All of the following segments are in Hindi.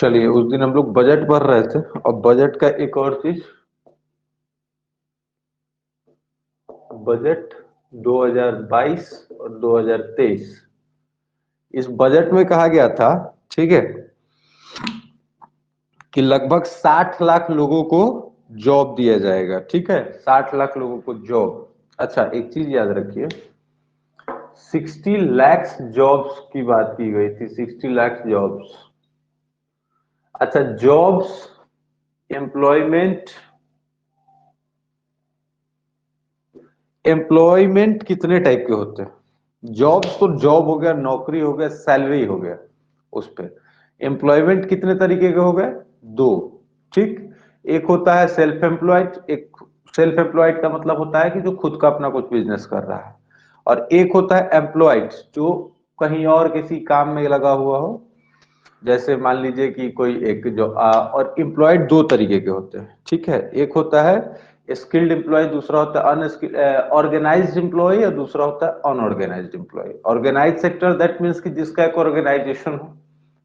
चलिए, उस दिन हम लोग बजट पढ़ रहे थे और बजट का एक और चीज, बजट 2022 और 2023, इस बजट में कहा गया था, ठीक है, कि लगभग 60 लाख लोगों को जॉब दिया जाएगा। ठीक है, 60 लाख लोगों को जॉब। अच्छा, एक चीज याद रखिए, 60 लाख जॉब्स की बात की गई थी, 60 लाख जॉब्स। अच्छा, जॉब्स, एम्प्लॉयमेंट, एम्प्लॉयमेंट कितने टाइप के होते हैं? जॉब्स तो जॉब हो गया, नौकरी हो गया, सैलरी हो गया, उस पे। एम्प्लॉयमेंट कितने तरीके के हो गए? दो। ठीक, एक होता है सेल्फ एम्प्लॉयड। एक सेल्फ एम्प्लॉयड का मतलब होता है कि जो खुद का अपना कुछ बिजनेस कर रहा है, और एक होता है एम्प्लॉयड जो कहीं और किसी काम में लगा हुआ हो। जैसे मान लीजिए कि कोई एक जो और एम्प्लॉयड दो तरीके के होते हैं। ठीक है, एक होता है स्किल्ड एम्प्लॉय, दूसरा होता है अनस्किल्ड ऑर्गेनाइज्ड एम्प्लॉय, और दूसरा होता है unorganised employ. Organise sector that means कि जिसका एक ऑर्गेनाइजेशन हो,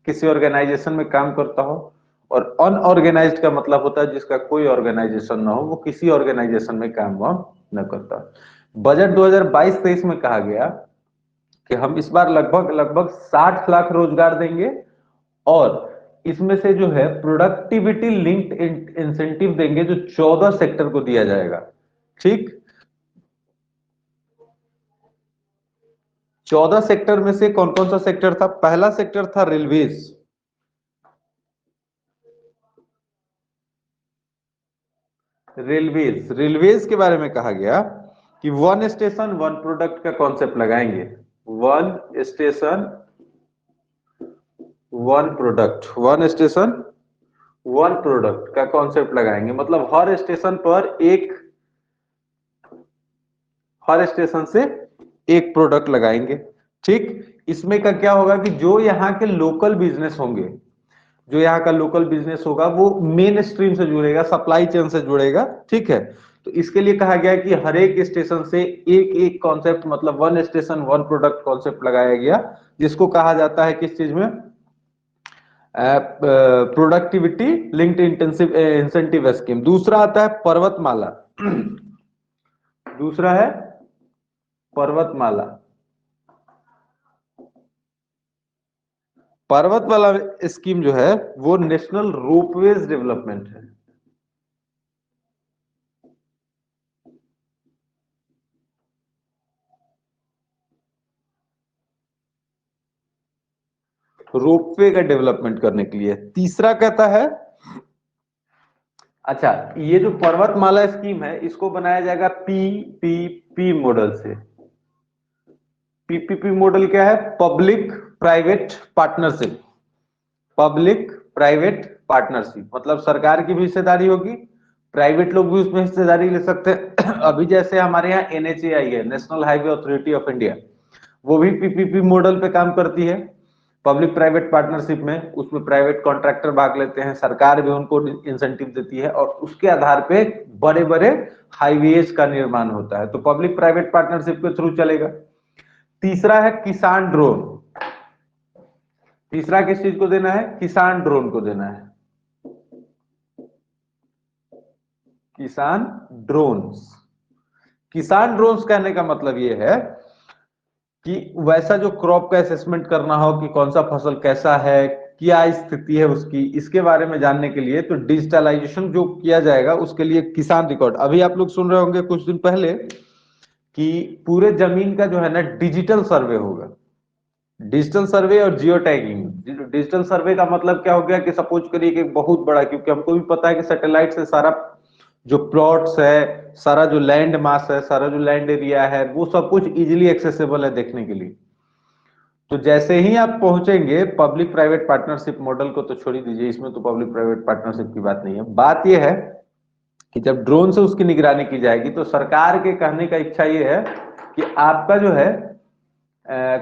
किसी ऑर्गेनाइजेशन में काम करता हो। और अनऑर्गेनाइज्ड का मतलब होता है जिसका कोई ऑर्गेनाइजेशन ना हो, वो किसी ऑर्गेनाइजेशन में काम वाम न करता। बजट 2022-23 में कहा गया कि हम इस बार लगभग लगभग 60 लाख रोजगार देंगे, और इसमें से जो है प्रोडक्टिविटी लिंक्ड इंसेंटिव देंगे, जो 14 सेक्टर को दिया जाएगा। ठीक, 14 सेक्टर में से कौन कौन सा सेक्टर था? पहला सेक्टर था रेलवेज। रेलवेज के बारे में कहा गया कि वन स्टेशन वन प्रोडक्ट का कॉन्सेप्ट लगाएंगे। One station one product, one station one product का कॉन्सेप्ट लगाएंगे। मतलब हर स्टेशन से एक प्रोडक्ट लगाएंगे। ठीक, इसमें का क्या होगा कि जो यहाँ के लोकल बिजनेस होंगे, जो यहाँ का लोकल बिजनेस होगा, वो मेन स्ट्रीम से जुड़ेगा, सप्लाई चेन से जुड़ेगा। ठीक है, तो इसके लिए कहा गया कि हर एक स्टेशन से एक एक कॉन्सेप्ट, मतलब one station one product concept लगाया गया, जिसको कहा जाता है किस चीज में? Productivity linked intensive incentive scheme. दूसरा आता है पर्वतमाला। दूसरा है पर्वतमाला। पर्वतमाला स्कीम जो है वो नेशनल रोपवेज डेवलपमेंट है। रोपवे का डेवलपमेंट करने के लिए। तीसरा कहता है, अच्छा, ये जो पर्वतमाला स्कीम है इसको बनाया जाएगा पीपीपी मॉडल से। पीपीपी मॉडल क्या है? Public private partnership. Public private partnership मतलब सरकार की भी हिस्सेदारी होगी, प्राइवेट लोग भी उसमें हिस्सेदारी ले सकते हैं। अभी जैसे हमारे यहाँ एनएचएआई है, national highway authority of India, वो भी पीपीपी मॉडल पे काम करती है, पब्लिक प्राइवेट पार्टनरशिप में। उसमें प्राइवेट कॉन्ट्रैक्टर भाग लेते हैं, सरकार भी उनको इंसेंटिव देती है, और उसके आधार पे बड़े बड़े हाईवेज का निर्माण होता है। तो पब्लिक प्राइवेट पार्टनरशिप के थ्रू चलेगा। तीसरा है किसान ड्रोन। तीसरा किस चीज को देना है? किसान ड्रोन को देना है। किसान ड्रोन्स। किसान ड्रोन्स कहने का मतलब यह है कि वैसा जो क्रॉप का असेसमेंट करना हो कि कौन सा फसल कैसा है, क्या स्थिति है उसकी, इसके बारे में जानने के लिए तो डिजिटलाइजेशन जो किया जाएगा उसके लिए किसान रिकॉर्ड। अभी आप लोग सुन रहे होंगे कुछ दिन पहले कि पूरे जमीन का जो है ना डिजिटल सर्वे होगा। डिजिटल सर्वे और जियो टैगिंग। डिजिटल सर्वे का मतलब क्या हो गया कि सपोज करिए कि बहुत बड़ा, क्योंकि हमको भी पता है कि सैटेलाइट से सारा जो प्लॉट्स है, सारा जो लैंड मास है, सारा जो लैंड एरिया है, वो सब कुछ इजीली एक्सेसिबल है देखने के लिए। तो जैसे ही आप पहुंचेंगे पब्लिक प्राइवेट पार्टनरशिप मॉडल को तो छोड़ ही दीजिए, इसमें तो पब्लिक प्राइवेट पार्टनरशिप की बात नहीं है। बात यह है कि जब ड्रोन से उसकी निगरानी की जाएगी तो सरकार के कहने का इच्छा यह है कि आपका जो है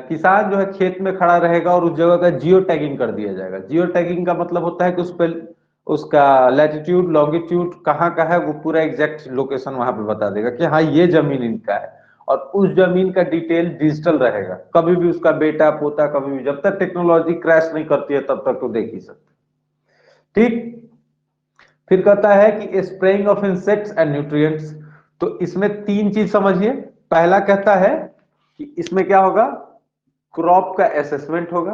किसान जो है खेत में खड़ा रहेगा और उस जगह का जियो टैगिंग कर दिया जाएगा। जियो टैगिंग का मतलब होता है कि उस पर उसका लैटिट्यूड लॉन्गिट्यूड कहाँ का है, वो पूरा एग्जैक्ट लोकेशन वहां पे बता देगा कि हाँ ये जमीन इनका है। और उस जमीन का डिटेल डिजिटल रहेगा, कभी भी उसका बेटा पोता, कभी भी, जब तक टेक्नोलॉजी क्रैश नहीं करती है तब तक तो देख ही सकते। ठीक। फिर कहता है कि spraying of insects and nutrients. तो इसमें तीन चीज समझिए। पहला कहता है कि इसमें क्या होगा, क्रॉप का असेसमेंट होगा,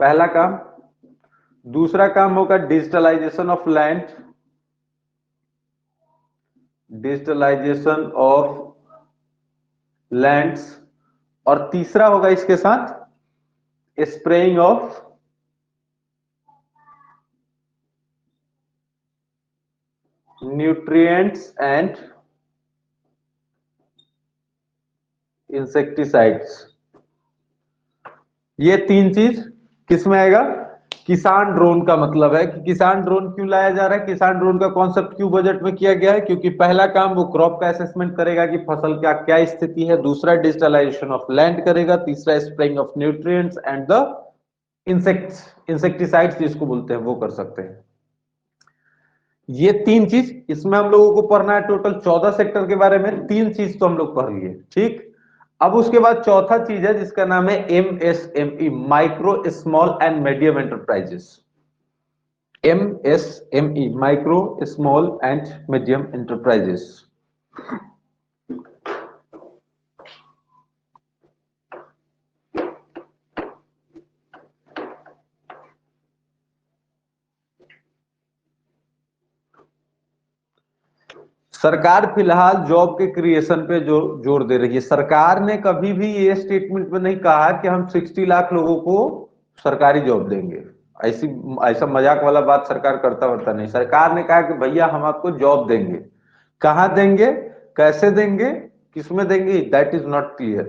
पहला काम। दूसरा काम होगा digitalisation of land, digitalisation of lands. और तीसरा होगा इसके साथ spraying of nutrients and insecticides. ये तीन चीज किसमें आएगा, किसान ड्रोन का मतलब है कि किसान ड्रोन क्यों लाया जा रहा है, किसान ड्रोन का कॉन्सेप्ट क्यों बजट में किया गया है, क्योंकि पहला काम वो क्रॉप का असेसमेंट करेगा कि फसल का क्या स्थिति है, दूसरा डिजिटलाइजेशन ऑफ लैंड करेगा, तीसरा spraying of nutrients and the insects, insecticides जिसको बोलते हैं वो कर सकते हैं। ये तीन चीज इसमें हम लोगों को पढ़ना है। टोटल 14 सेक्टर के बारे में तीन चीज तो हम लोग पढ़ लिए, ठीक। अब उसके बाद चौथा चीज है जिसका नाम है MSME, micro small and medium enterprises. MSME, micro small and medium enterprises. सरकार फिलहाल जॉब के क्रिएशन पे जोर दे रही है। सरकार ने कभी भी ये स्टेटमेंट में नहीं कहा कि हम 60 लाख लोगों को सरकारी जॉब देंगे। ऐसी ऐसा मजाक वाला बात सरकार करता वरता नहीं। सरकार ने कहा कि भैया हम आपको जॉब देंगे, कहां देंगे, कैसे देंगे, किसमें देंगे, दैट इज नॉट क्लियर।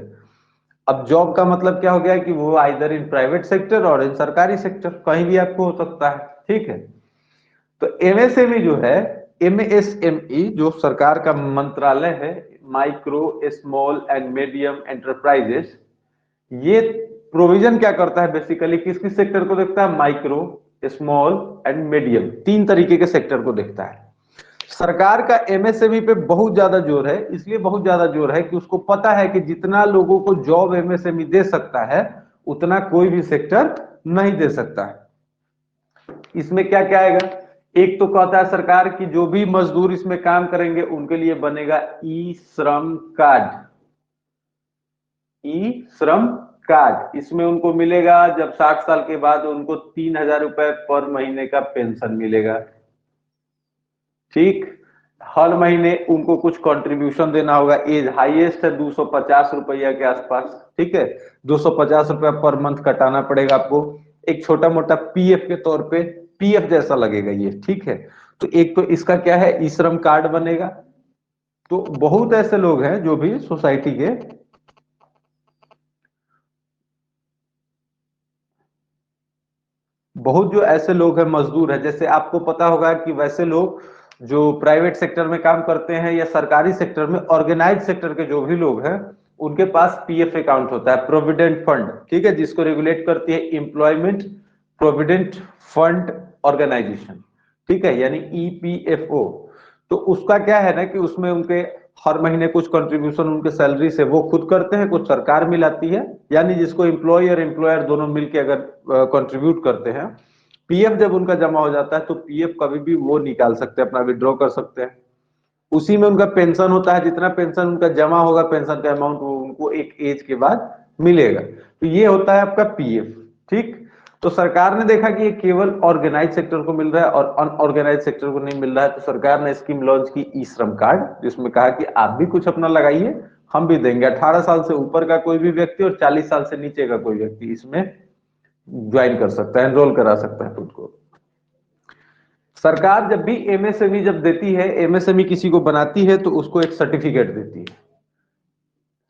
अब जॉब का मतलब क्या हो गया कि वो आइदर इन प्राइवेट सेक्टर और इन सरकारी सेक्टर, कहीं भी आपको हो सकता है, ठीक है। तो MSME जो है, MSME जो सरकार का मंत्रालय है, micro small and medium enterprises, ये प्रोविजन क्या करता है बेसिकली, किस किस सेक्टर को देखता है, माइक्रो स्मॉल एंड मीडियम, तीन तरीके के सेक्टर को देखता है। सरकार का MSME पे बहुत ज्यादा जोर है, इसलिए बहुत ज्यादा जोर है कि उसको पता है कि जितना लोगों को जॉब MSME दे सकता है उतना कोई भी सेक्टर नहीं दे सकता है। इसमें क्या क्या आएगा, एक तो कहता है सरकार की जो भी मजदूर इसमें काम करेंगे उनके लिए बनेगा ई श्रम कार्ड। ई श्रम कार्ड, इसमें उनको मिलेगा जब 60 साल के बाद उनको 3,000 रुपए पर महीने का पेंशन मिलेगा, ठीक। हर महीने उनको कुछ कंट्रीब्यूशन देना होगा। एज हाईएस्ट है 250 रुपया के आसपास, ठीक है। 250 रुपया पर मंथ कटाना पड़ेगा आपको। एक छोटा मोटा PF के तौर पे, PF जैसा लगेगा ये, ठीक है। तो एक तो इसका क्या है, ई श्रम कार्ड बनेगा। तो बहुत ऐसे लोग हैं जो भी सोसाइटी के, बहुत जो ऐसे लोग हैं मजदूर हैं, जैसे आपको पता होगा कि वैसे लोग जो प्राइवेट सेक्टर में काम करते हैं या सरकारी सेक्टर में, ऑर्गेनाइज सेक्टर के जो भी लोग हैं उनके पास PF अकाउंट होता है, प्रोविडेंट फंड, ठीक है, जिसको रेगुलेट करती है एम्प्लॉयमेंट प्रोविडेंट फंड ऑर्गेनाइजेशन, ठीक है, यानी EPFO। तो उसका क्या है ना कि उसमें उनके हर महीने कुछ कंट्रीब्यूशन उनके सैलरी से वो खुद करते हैं, कुछ सरकार मिलाती है, यानी जिसको एम्प्लॉय और एम्प्लॉयर दोनों मिलकर अगर कंट्रीब्यूट करते हैं, PF जब उनका जमा हो जाता है तो PF कभी भी वो निकाल सकते हैं, अपना विड्रॉ कर सकते हैं। उसी में उनका पेंशन होता है, जितना पेंशन उनका जमा होगा पेंशन का अमाउंट वो उनको एक एज के बाद मिलेगा। तो ये होता है आपका PF, ठीक। तो सरकार ने देखा कि ये केवल ऑर्गेनाइज सेक्टर को मिल रहा है और अनऑर्गेनाइज सेक्टर को नहीं मिल रहा है, तो सरकार ने स्कीम लॉन्च की ई श्रम कार्ड, जिसमें कहा कि आप भी कुछ अपना लगाइए, हम भी देंगे। 18 साल से ऊपर का कोई भी व्यक्ति और 40 साल से नीचे का कोई व्यक्ति इसमें ज्वाइन कर सकता है, एनरोल करा सकता है खुद को। सरकार जब भी MSME जब देती है, MSME किसी को बनाती है तो उसको एक सर्टिफिकेट देती है।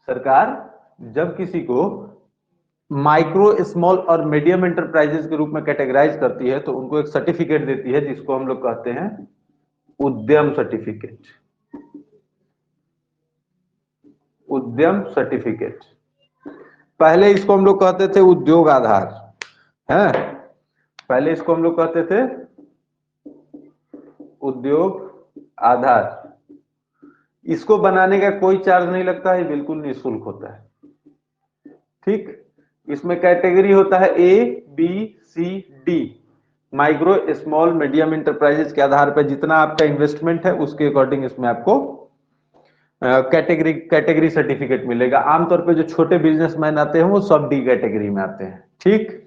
सरकार जब किसी को माइक्रो स्मॉल और मीडियम एंटरप्राइजेस के रूप में कैटेगराइज करती है तो उनको एक सर्टिफिकेट देती है जिसको हम लोग कहते हैं उद्यम सर्टिफिकेट। उद्यम सर्टिफिकेट, पहले इसको हम लोग कहते थे उद्योग आधार, है, पहले इसको हम लोग कहते थे उद्योग आधार। इसको बनाने का कोई चार्ज नहीं लगता है, बिल्कुल निःशुल्क होता है, ठीक। इसमें कैटेगरी होता है A B C D, micro small medium enterprises के आधार पर जितना आपका इन्वेस्टमेंट है उसके अकॉर्डिंग इसमें आपको कैटेगरी सर्टिफिकेट मिलेगा। आमतौर पे जो छोटे बिजनेसमैन आते हैं वो सब डी कैटेगरी में आते हैं। ठीक,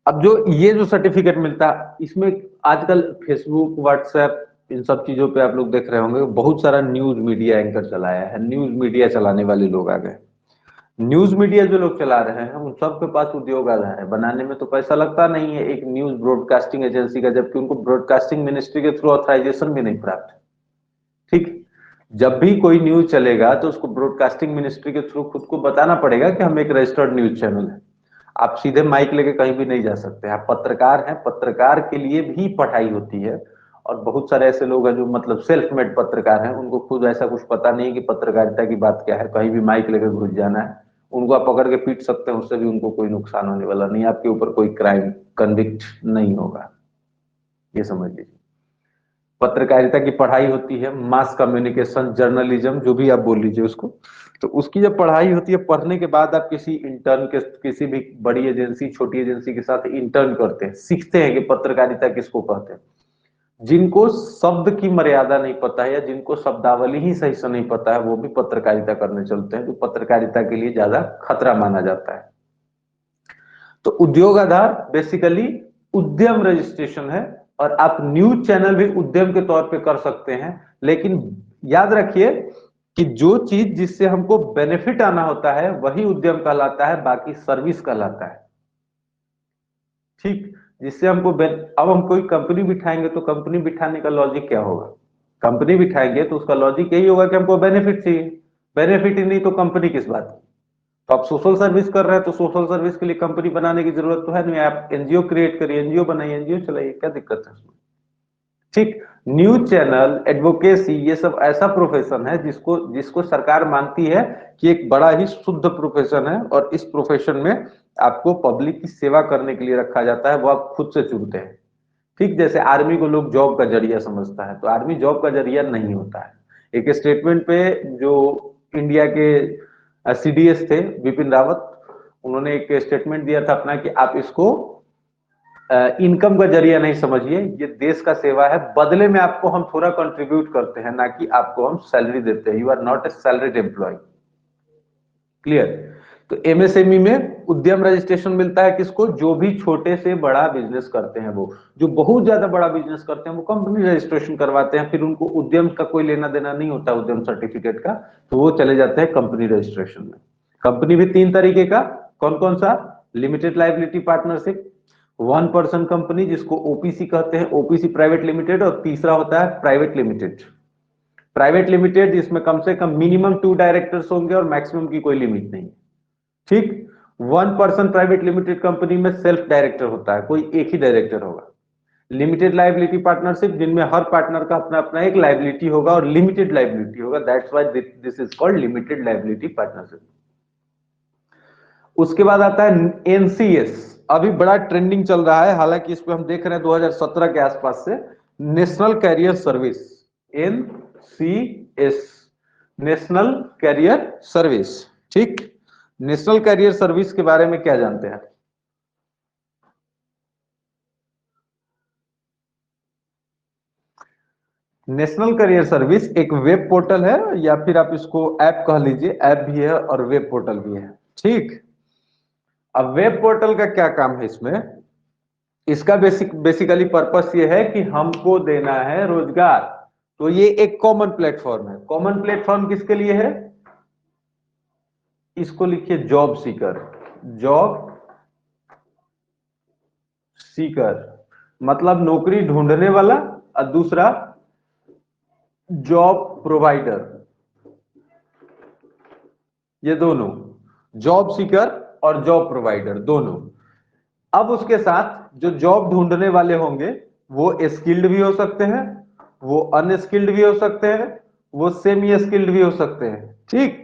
अब जो ये जो सर्टिफिकेट मिलता है इसमें आजकल फेसबुक व्हाट्सएप इन सब चीजों पे आप लोग देख रहे होंगे बहुत सारा न्यूज मीडिया एंकर चलाया है, न्यूज मीडिया चलाने वाले लोग आ गए। न्यूज मीडिया जो लोग चला रहे हैं उन सबके पास उद्योग आधार है, बनाने में तो पैसा लगता नहीं है एक न्यूज ब्रॉडकास्टिंग एजेंसी का, जबकि उनको ब्रॉडकास्टिंग मिनिस्ट्री के थ्रू ऑथराइजेशन भी नहीं प्राप्त। ठीक, जब भी कोई न्यूज चलेगा तो उसको ब्रॉडकास्टिंग मिनिस्ट्री के थ्रू खुद को बताना पड़ेगा कि हम एक रजिस्टर्ड न्यूज चैनल है। आप सीधे माइक लेके कहीं भी नहीं जा सकते। आप पत्रकार हैं, पत्रकार के लिए भी पढ़ाई होती है और बहुत सारे ऐसे लोग हैं जो मतलब सेल्फ मेड पत्रकार हैं, उनको खुद ऐसा कुछ पता नहीं कि पत्रकारिता की बात क्या है, कहीं भी माइक लेकर घुस जाना है। उनको आप पकड़ के पीट सकते हैं, उससे भी उनको कोई नुकसान होने वाला नहीं, आपके ऊपर कोई क्राइम कन्विक्ट नहीं होगा, ये समझ लीजिए। पत्रकारिता की पढ़ाई होती है, मास कम्युनिकेशन जर्नलिज्म जो भी आप बोल लीजिए उसको, तो उसकी जब पढ़ाई होती है पढ़ने के बाद आप किसी इंटर्न के किसी भी बड़ी एजेंसी छोटी एजेंसी के साथ इंटर्न करते हैं, सीखते हैं कि पत्रकारिता किसको कहते हैं। जिनको शब्द की मर्यादा नहीं पता है या जिनको शब्दावली ही सही से नहीं पता है वो भी पत्रकारिता करने चलते हैं, जो पत्रकारिता के लिए ज्यादा खतरा माना जाता है। तो उद्योग आधार बेसिकली उद्यम रजिस्ट्रेशन है और आप न्यूज चैनल भी उद्यम के तौर पे कर सकते हैं, लेकिन याद रखिए कि जो चीज जिससे हमको बेनिफिट आना होता है वही उद्यम कहलाता है, बाकी सर्विस कहलाता है। ठीक, जिससे हमको अब हम कोई कंपनी बिठाएंगे तो कंपनी बिठाने का लॉजिक क्या होगा? कंपनी बिठाएंगे तो उसका लॉजिक यही होगा कि हमको बेनिफिट चाहिए, बेनिफिट ही नहीं तो कंपनी किस बात की? तो आप सोशल सर्विस कर रहे हैं तो सोशल सर्विस के लिए कंपनी बनाने की जरूरत तो है नहीं, आप एनजीओ क्रिएट करिए, एनजीओ बनाइए, एनजीओ चलाइए, क्या दिक्कत है उसमें? ठीक, न्यूज चैनल एडवोकेसी ये सब ऐसा प्रोफेशन है जिसको जिसको सरकार मानती है कि एक बड़ा ही शुद्ध प्रोफेशन है और इस प्रोफेशन में आपको पब्लिक की सेवा करने के लिए रखा जाता है, वो आप खुद से चुनते हैं। ठीक, जैसे आर्मी को लोग जॉब का जरिया समझता है, तो आर्मी जॉब का जरिया नहीं होता है। एक स्टेटमेंट पे जो इंडिया के सीडीएस थे बिपिन रावत, उन्होंने एक स्टेटमेंट दिया था अपना कि आप इसको इनकम का जरिया नहीं समझिए, ये देश का सेवा है, बदले में आपको हम थोड़ा कंट्रीब्यूट करते हैं, ना कि आपको हम सैलरी देते हैं। You are not a salaried employ. Clear? तो एमएसएमई में उद्यम रजिस्ट्रेशन मिलता है किसको? जो भी छोटे से बड़ा बिजनेस करते हैं, वो जो बहुत ज्यादा बड़ा बिजनेस करते हैं वो कंपनी रजिस्ट्रेशन करवाते हैं, फिर उनको उद्यम का कोई लेना देना नहीं होता उद्यम सर्टिफिकेट का, तो वो चले जाते हैं कंपनी रजिस्ट्रेशन में। कंपनी भी 3 तरीके का, कौन कौन सा? Limited liability partnership, 1 person company जिसको ओपीसी कहते हैं, ओपीसी प्राइवेट लिमिटेड, और तीसरा होता है प्राइवेट लिमिटेड। प्राइवेट लिमिटेड जिसमें कम से कम मिनिमम 2 डायरेक्टर्स होंगे और मैक्सिमम की कोई लिमिट नहीं। ठीक, 1 पर्सन प्राइवेट लिमिटेड कंपनी में सेल्फ डायरेक्टर होता है, कोई एक ही डायरेक्टर होगा। लिमिटेड लाइबिलिटी पार्टनरशिप जिनमें हर पार्टनर का अपना अपना एक लाइबिलिटी होगा और लिमिटेड लाइबिलिटी होगा, that's why this is called limited liability partnership. उसके बाद आता है एनसीएस, अभी बड़ा ट्रेंडिंग चल रहा है, हालांकि इस पे हम देख रहे हैं 2017 के आसपास से, national career service, NCS, national career service. ठीक, नेशनल कैरियर सर्विस के बारे में क्या जानते हैं? नेशनल कैरियर सर्विस एक वेब पोर्टल है, या फिर आप इसको ऐप कह लीजिए, ऐप भी है और वेब पोर्टल भी है। ठीक, अब वेब पोर्टल का क्या काम है इसमें? इसका बेसिकली पर्पस ये है कि हमको देना है रोजगार, तो ये एक कॉमन प्लेटफॉर्म है। कॉमन प्लेटफॉर्म किसके लिए है? इसको लिखिए जॉब सीकर, जॉब सीकर मतलब नौकरी ढूंढने वाला, और दूसरा जॉब प्रोवाइडर, ये दोनों, जॉब सीकर और जॉब प्रोवाइडर दोनों। अब उसके साथ जो जॉब ढूंढने वाले होंगे वो स्किल्ड भी हो सकते हैं, वो अनस्किल्ड भी हो सकते हैं, वो सेमी स्किल्ड भी हो सकते हैं। ठीक,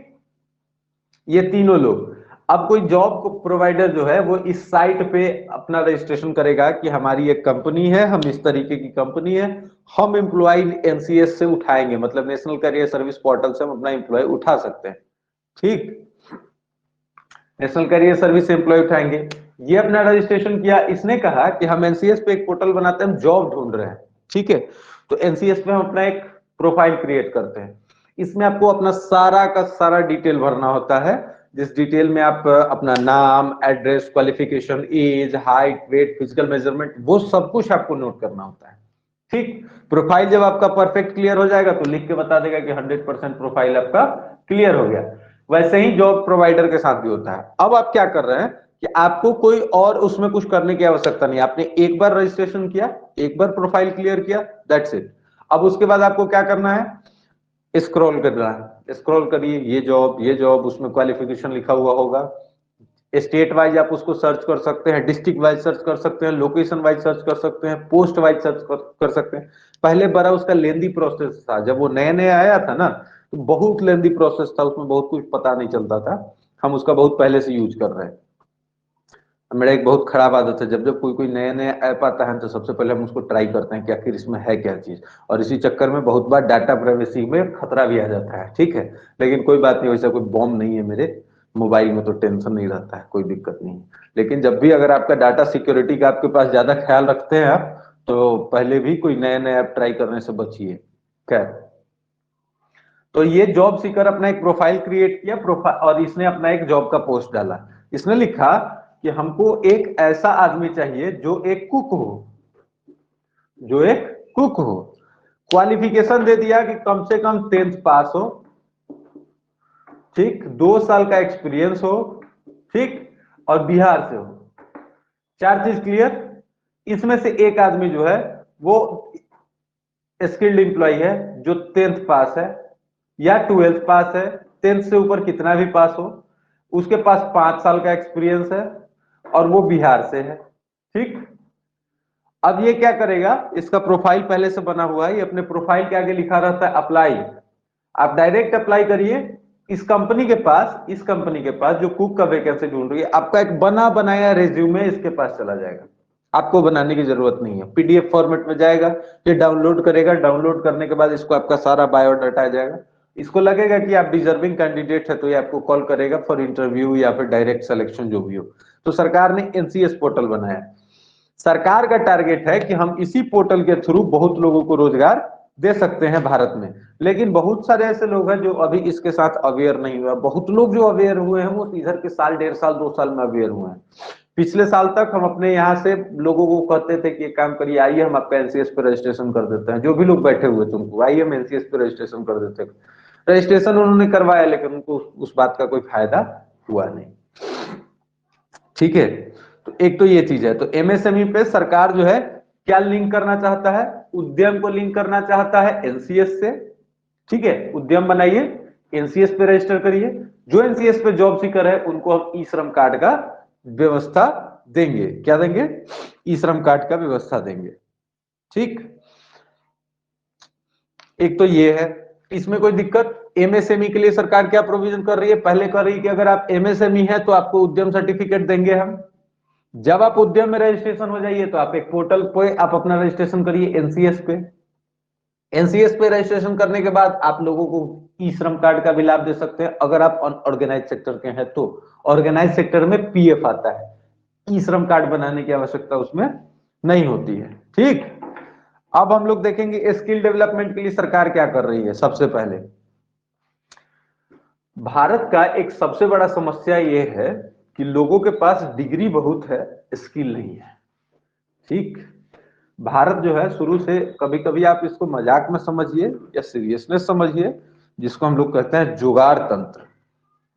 ये तीनों लोग। अब कोई जॉब प्रोवाइडर जो है वो इस साइट पे अपना रजिस्ट्रेशन करेगा कि हमारी एक कंपनी है, हम इस तरीके की कंपनी है, हम एम्प्लॉय एनसीएस से उठाएंगे, मतलब नेशनल कैरियर सर्विस पोर्टल से हम अपना एम्प्लॉय उठा सकते हैं। ठीक, नेशनल कैरियर सर्विस से एम्प्लॉय उठाएंगे, ये अपना रजिस्ट्रेशन किया, इसने कहा कि हम एनसीएस पे एक पोर्टल बनाते हैं, हम जॉब ढूंढ रहे हैं, ठीक है। तो एनसीएस पे हम अपना एक प्रोफाइल क्रिएट करते हैं। इसमें आपको अपना सारा का सारा डिटेल भरना होता है, जिस डिटेल में आप अपना नाम, address, qualification, age, height, weight, physical measurement, वो सब कुछ आपको नोट करना होता है, ठीक। प्रोफाइल जब आपका परफेक्ट क्लियर हो जाएगा तो लिख के बता देगा कि 100% प्रोफाइल आपका क्लियर हो गया। वैसे ही जॉब प्रोवाइडर के साथ भी होता है। अब आप क्या कर रहे हैं कि आपको कोई और उसमें कुछ करने की आवश्यकता नहीं, आपने एक बार रजिस्ट्रेशन किया, एक बार प्रोफाइल क्लियर किया, दैट्स इट। अब उसके बाद आपको क्या करना है, स्क्रॉल करना है। स्क्रॉल करिए, ये जॉब, उसमें क्वालिफिकेशन लिखा हुआ होगा। स्टेट वाइज आप उसको सर्च कर सकते हैं, डिस्ट्रिक्ट वाइज सर्च कर सकते हैं, लोकेशन वाइज सर्च कर सकते हैं, पोस्ट वाइज सर्च कर सकते हैं। पहले बड़ा उसका लेंदी प्रोसेस था, जब वो नया नया आया था ना, तो बहुत लेंदी प्रोसेस था, उसमें बहुत कुछ पता नहीं चलता था। हम उसका बहुत पहले से यूज कर रहे हैं। मेरा एक बहुत खराब आदत है, जब जब कोई कोई नया नया ऐप आता है तो सबसे पहले हम उसको ट्राई करते हैं कि आखिर इसमें है क्या चीज, और इसी चक्कर में बहुत बार डाटा प्राइवेसी में खतरा भी आ जाता है, ठीक है। लेकिन कोई बात नहीं, वैसा कोई बॉम्ब नहीं है मेरे मोबाइल में, तो टेंशन नहीं रहता है, कोई दिक्कत नहीं। लेकिन जब भी अगर आपका डाटा सिक्योरिटी का आपके पास ज्यादा ख्याल रखते हैं आप, तो पहले भी कोई नया नया ऐप ट्राई करने से बचिए। खैर, तो ये जॉब सीकर अपना एक प्रोफाइल क्रिएट किया, प्रोफाइल, और इसने अपना एक जॉब का पोस्ट डाला। इसने लिखा कि हमको एक ऐसा आदमी चाहिए जो एक कुक हो, जो एक कुक हो। क्वालिफिकेशन दे दिया कि कम से कम 10th पास हो, ठीक, 2 साल का एक्सपीरियंस हो, ठीक, और बिहार से हो। चार चीज क्लियर। इसमें से एक आदमी जो है वो स्किल्ड एम्प्लॉय है, जो 10th पास है या 12th पास है, 10th से ऊपर कितना भी पास हो, उसके पास 5 साल का एक्सपीरियंस है और वो बिहार से है, ठीक। अब ये क्या करेगा, इसका प्रोफाइल पहले से बना हुआ है, ये अपने प्रोफाइल के आगे लिखा रहता है अप्लाई। आप डायरेक्ट अप्लाई करिए। इस कंपनी के पास जो कुक का वैकेंसी ढूंढ रही है, आपका एक बना बनाया रिज्यूमे इसके पास चला जाएगा। आपको बनाने की जरूरत नहीं है, पीडीएफ फॉर्मेट में जाएगा, ये डाउनलोड करेगा, डाउनलोड करने के बाद इसको आपका सारा बायोडाटा आ जाएगा। इसको लगेगा कि आप डिजर्विंग कैंडिडेट है तो ये आपको कॉल करेगा फॉर इंटरव्यू या फिर डायरेक्ट सिलेक्शन, जो भी हो। तो सरकार ने एनसीएस पोर्टल बनाया। सरकार का टारगेट है कि हम इसी पोर्टल के थ्रू बहुत लोगों को रोजगार दे सकते हैं भारत में। लेकिन बहुत सारे ऐसे लोग हैं जो अभी इसके साथ अवेयर नहीं हुआ। बहुत लोग जो अवेयर हुए हैं वो इधर के साल, 1.5 साल, 2 साल में अवेयर हुए हैं। पिछले साल तक हम अपने यहाँ से लोगों को कहते थे कि एक काम करिए, आइए हम आपका एनसीएस पे रजिस्ट्रेशन कर देते हैं, जो भी लोग बैठे हुए थे उनको, आइए हम एनसीएस पे रजिस्ट्रेशन कर देते हैं। रजिस्ट्रेशन उन्होंने करवाया, लेकिन उनको उस बात का कोई फायदा हुआ नहीं, ठीक है। तो एक तो ये चीज है। तो एमएसएमई पे सरकार जो है क्या लिंक करना चाहता है, उद्यम को लिंक करना चाहता है एनसीएस से, ठीक है। उद्यम बनाइए, एनसीएस पे रजिस्टर करिए। जो एनसीएस पे जॉब सीकर है उनको हम ई श्रम कार्ड का व्यवस्था देंगे। क्या देंगे? ई श्रम कार्ड का व्यवस्था देंगे, ठीक। एक तो ये है, इसमें कोई दिक्कत। एमएसएमई के लिए सरकार क्या प्रोविजन कर रही है, पहले कर रही है कि अगर आप एमएसएमई है तो आपको उद्यम सर्टिफिकेट देंगे हम। जब आप उद्यम में रजिस्ट्रेशन हो जाइए तो आप एक पोर्टल पे आप अपना रजिस्ट्रेशन करिए एनसीएस पे। एनसीएस पे रजिस्ट्रेशन करने के बाद आप लोगों को ई श्रम कार्ड का भी लाभ दे सकते हैं, अगर आप ऑर्गेनाइज सेक्टर के हैं तो। ऑर्गेनाइज सेक्टर में पीएफ आता है, ई श्रम कार्ड बनाने की आवश्यकता उसमें नहीं होती है, ठीक। अब हम लोग देखेंगे स्किल डेवलपमेंट के लिए सरकार क्या कर रही है। सबसे पहले भारत का एक सबसे बड़ा समस्या यह है कि लोगों के पास डिग्री बहुत है, स्किल नहीं है, ठीक। भारत जो है शुरू से, कभी कभी आप इसको मजाक में समझिए या सीरियसनेस समझिए, जिसको हम लोग कहते हैं जुगाड़ तंत्र।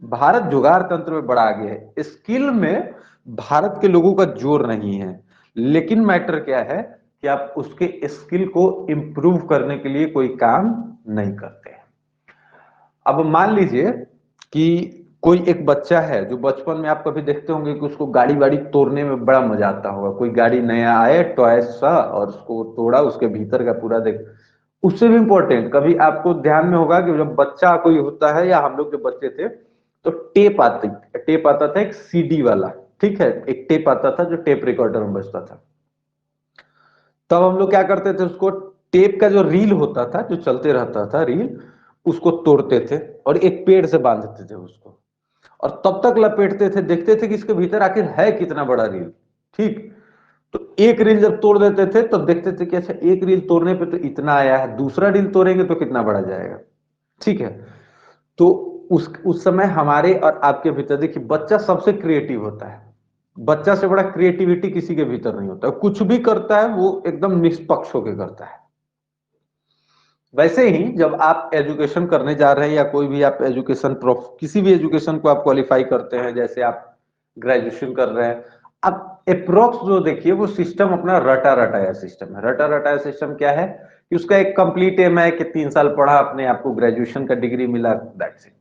भारत जुगाड़ तंत्र में बड़ा आगे है। स्किल में भारत के लोगों का जोर नहीं है, लेकिन मैटर क्या है कि आप उसके स्किल को इंप्रूव करने के लिए कोई काम नहीं करते। अब मान लीजिए कि कोई एक बच्चा है जो बचपन में आप कभी देखते होंगे कि उसको गाड़ी वाड़ी तोड़ने में बड़ा मजा आता होगा। कोई गाड़ी नया आए टॉय सा और उसको तोड़ा, उसके भीतर का पूरा देख। उससे भी इंपॉर्टेंट, कभी आपको ध्यान में होगा कि जब बच्चा कोई होता है या हम लोग जब बच्चे थे तो टेप आता था एक सीडी वाला, ठीक है। एक टेप आता था जो टेप रिकॉर्डर में बजता था। तब हम लोग क्या करते थे, उसको टेप का जो रील होता था, जो चलते रहता था रील, उसको तोड़ते थे और एक पेड़ से बांधते थे उसको। और तब तक लपेटते थे, देखते थे कि इसके भीतर आखिर है कितना बड़ा रील। ठीक, तो एक रील जब तोड़ देते थे तब देखते थे कि अच्छा एक रील तोड़ने पे तो इतना आया है, दूसरा रील तोड़ेंगे तो कितना बड़ा जाएगा। ठीक है, तो उस समय हमारे और आपके भीतर, देखिए बच्चा सबसे क्रिएटिव होता है, बच्चा से बड़ा क्रिएटिविटी किसी के भीतर नहीं होता, कुछ भी करता है वो एकदम निष्पक्ष होकर करता है। वैसे ही जब आप एजुकेशन करने जा रहे हैं या कोई भी आप एजुकेशन किसी भी एजुकेशन को आप क्वालिफाई करते हैं, जैसे आप ग्रेजुएशन कर रहे हैं, अब अप्रोक्स जो देखिए वो सिस्टम अपना रटा रटाया सिस्टम है। रटा रटाया सिस्टम क्या है कि उसका एक कंप्लीट एम है कि 3 साल पढ़ा, अपने आपको ग्रेजुएशन का डिग्री मिला, दैट्स इट।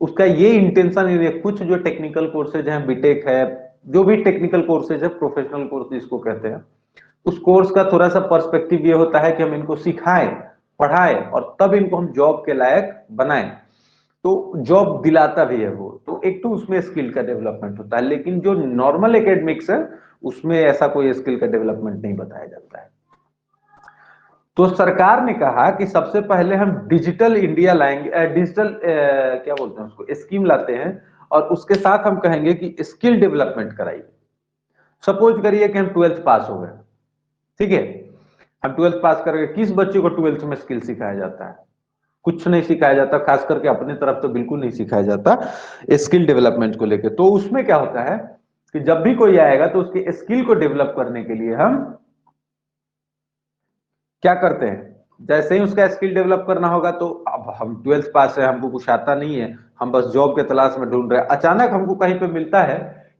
उसका ये इंटेंशन नहीं है। कुछ जो टेक्निकल कोर्सेज हैं, बीटेक है, जो भी टेक्निकल कोर्सेज है, प्रोफेशनल कोर्स जिसको कहते हैं, उस कोर्स का थोड़ा सा पर्सपेक्टिव ये होता है कि हम इनको सिखाएं, पढ़ाएं और तब इनको हम जॉब के लायक बनाएं, तो जॉब दिलाता भी है वो। तो एक तो उसमें स्किल का डेवलपमेंट होता है, लेकिन जो नॉर्मल एकेडमिक्स है उसमें ऐसा कोई स्किल का डेवलपमेंट नहीं बताया जाता है। तो सरकार ने कहा कि सबसे पहले हम डिजिटल इंडिया लाएंगे, डिजिटल क्या बोलते हैं उसको, स्कीम लाते हैं, और उसके साथ हम कहेंगे कि स्किल डेवलपमेंट कराइए। सपोज करिए कि हम 12th पास हो गए, ठीक है, हम 12th पास करके किस बच्चे को 12th में स्किल सिखाया जाता है? कुछ नहीं सिखाया जाता, खास करके अपने तरफ तो बिल्कुल नहीं सिखाया जाता स्किल डेवलपमेंट को लेकर। तो उसमें क्या होता है कि जब भी कोई आएगा तो उसकी स्किल को डेवलप करने के लिए हम क्या करते हैं, जैसे ही उसका स्किल डेवलप करना होगा, तो अब हम 12th पास है, हमको कुछ आता नहीं है, हम बस जॉब के तलाश में ढूंढ रहे हैं, अचानक हमको कहीं पे मिलता है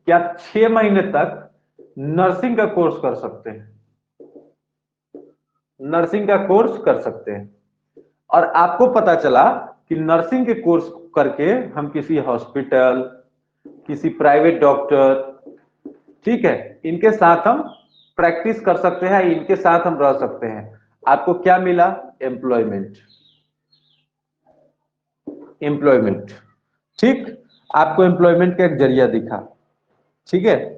कि आप 6 महीने तक नर्सिंग का कोर्स कर सकते हैं, नर्सिंग का कोर्स कर सकते हैं। और आपको पता चला कि नर्सिंग के कोर्स करके हम किसी हॉस्पिटल, किसी प्राइवेट डॉक्टर, ठीक है, इनके साथ हम प्रैक्टिस कर सकते हैं, इनके साथ हम रह सकते हैं। आपको क्या मिला? Employment, employment. ठीक, आपको एम्प्लॉयमेंट का एक जरिया दिखा। ठीक है,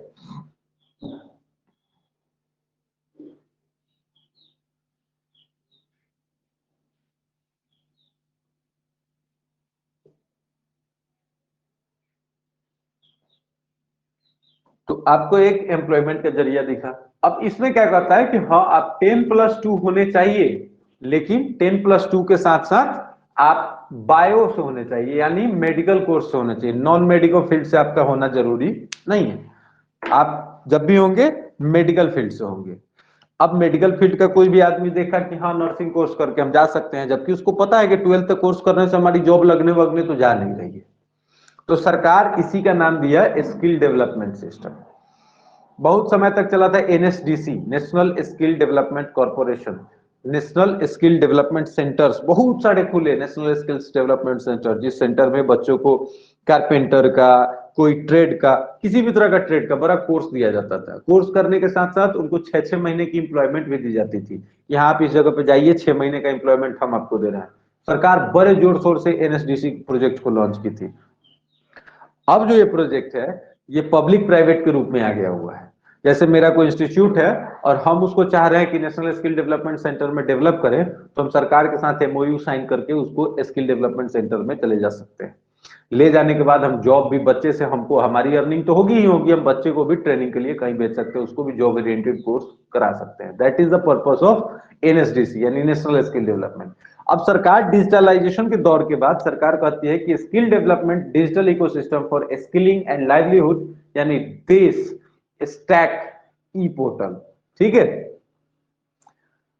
तो आपको एक एम्प्लॉयमेंट का जरिया दिखा। अब इसमें क्या करता है कि हाँ आप 10+2 होने चाहिए, लेकिन 10+2 के साथ साथ आप बायो से होने चाहिए, यानी मेडिकल कोर्स से होने चाहिए, नॉन मेडिकल फील्ड से आपका होना जरूरी नहीं है। आप जब भी होंगे मेडिकल फील्ड से होंगे। अब मेडिकल फील्ड का कोई भी आदमी देखा कि हाँ नर्सिंग कोर्स करके हम जा सकते हैं, जबकि उसको पता है कि 12th तक कोर्स करने से हमारी जॉब लगने वगने तो जा नहीं रही है, तो सरकार इसी का नाम दिया स्किल डेवलपमेंट सिस्टम। बहुत समय तक चला था NSDC, national skill development corporation, national skill development centres बहुत सारे खुले, नेशनल स्किल्स डेवलपमेंट सेंटर, जिस सेंटर में बच्चों को कारपेंटर का, कोई ट्रेड का, किसी भी तरह का ट्रेड का बड़ा कोर्स दिया जाता था। कोर्स करने के साथ साथ उनको 6-6 महीने की इंप्लॉयमेंट भी दी जाती थी। यहाँ आप इस जगह पे जाइए, 6 महीने का इंप्लॉयमेंट हम आपको दे रहे हैं। सरकार बड़े जोर शोर से एनएसडीसी प्रोजेक्ट को लॉन्च की थी। अब जो ये प्रोजेक्ट है ये पब्लिक प्राइवेट के रूप में आ गया हुआ है। जैसे मेरा कोई इंस्टीट्यूट है और हम उसको चाह रहे हैं कि नेशनल स्किल डेवलपमेंट सेंटर में डेवलप करें, तो हम सरकार के साथ एमओयू साइन करके उसको स्किल डेवलपमेंट सेंटर में चले जा सकते हैं। ले जाने के बाद हम जॉब भी बच्चे से, हमको हमारी अर्निंग तो होगी ही होगी, हम बच्चे को भी ट्रेनिंग के लिए कहीं भेज सकते हैं, उसको भी जॉब ओरिएंटेड कोर्स करा सकते हैं। That is the purpose of NSDC यानी नेशनल स्किल डेवलपमेंट। अब सरकार डिजिटलाइजेशन के दौर के बाद सरकार कहती है कि skill development digital ecosystem for skilling and livelihood यानी देश स्टैक ई पोर्टल, ठीक है,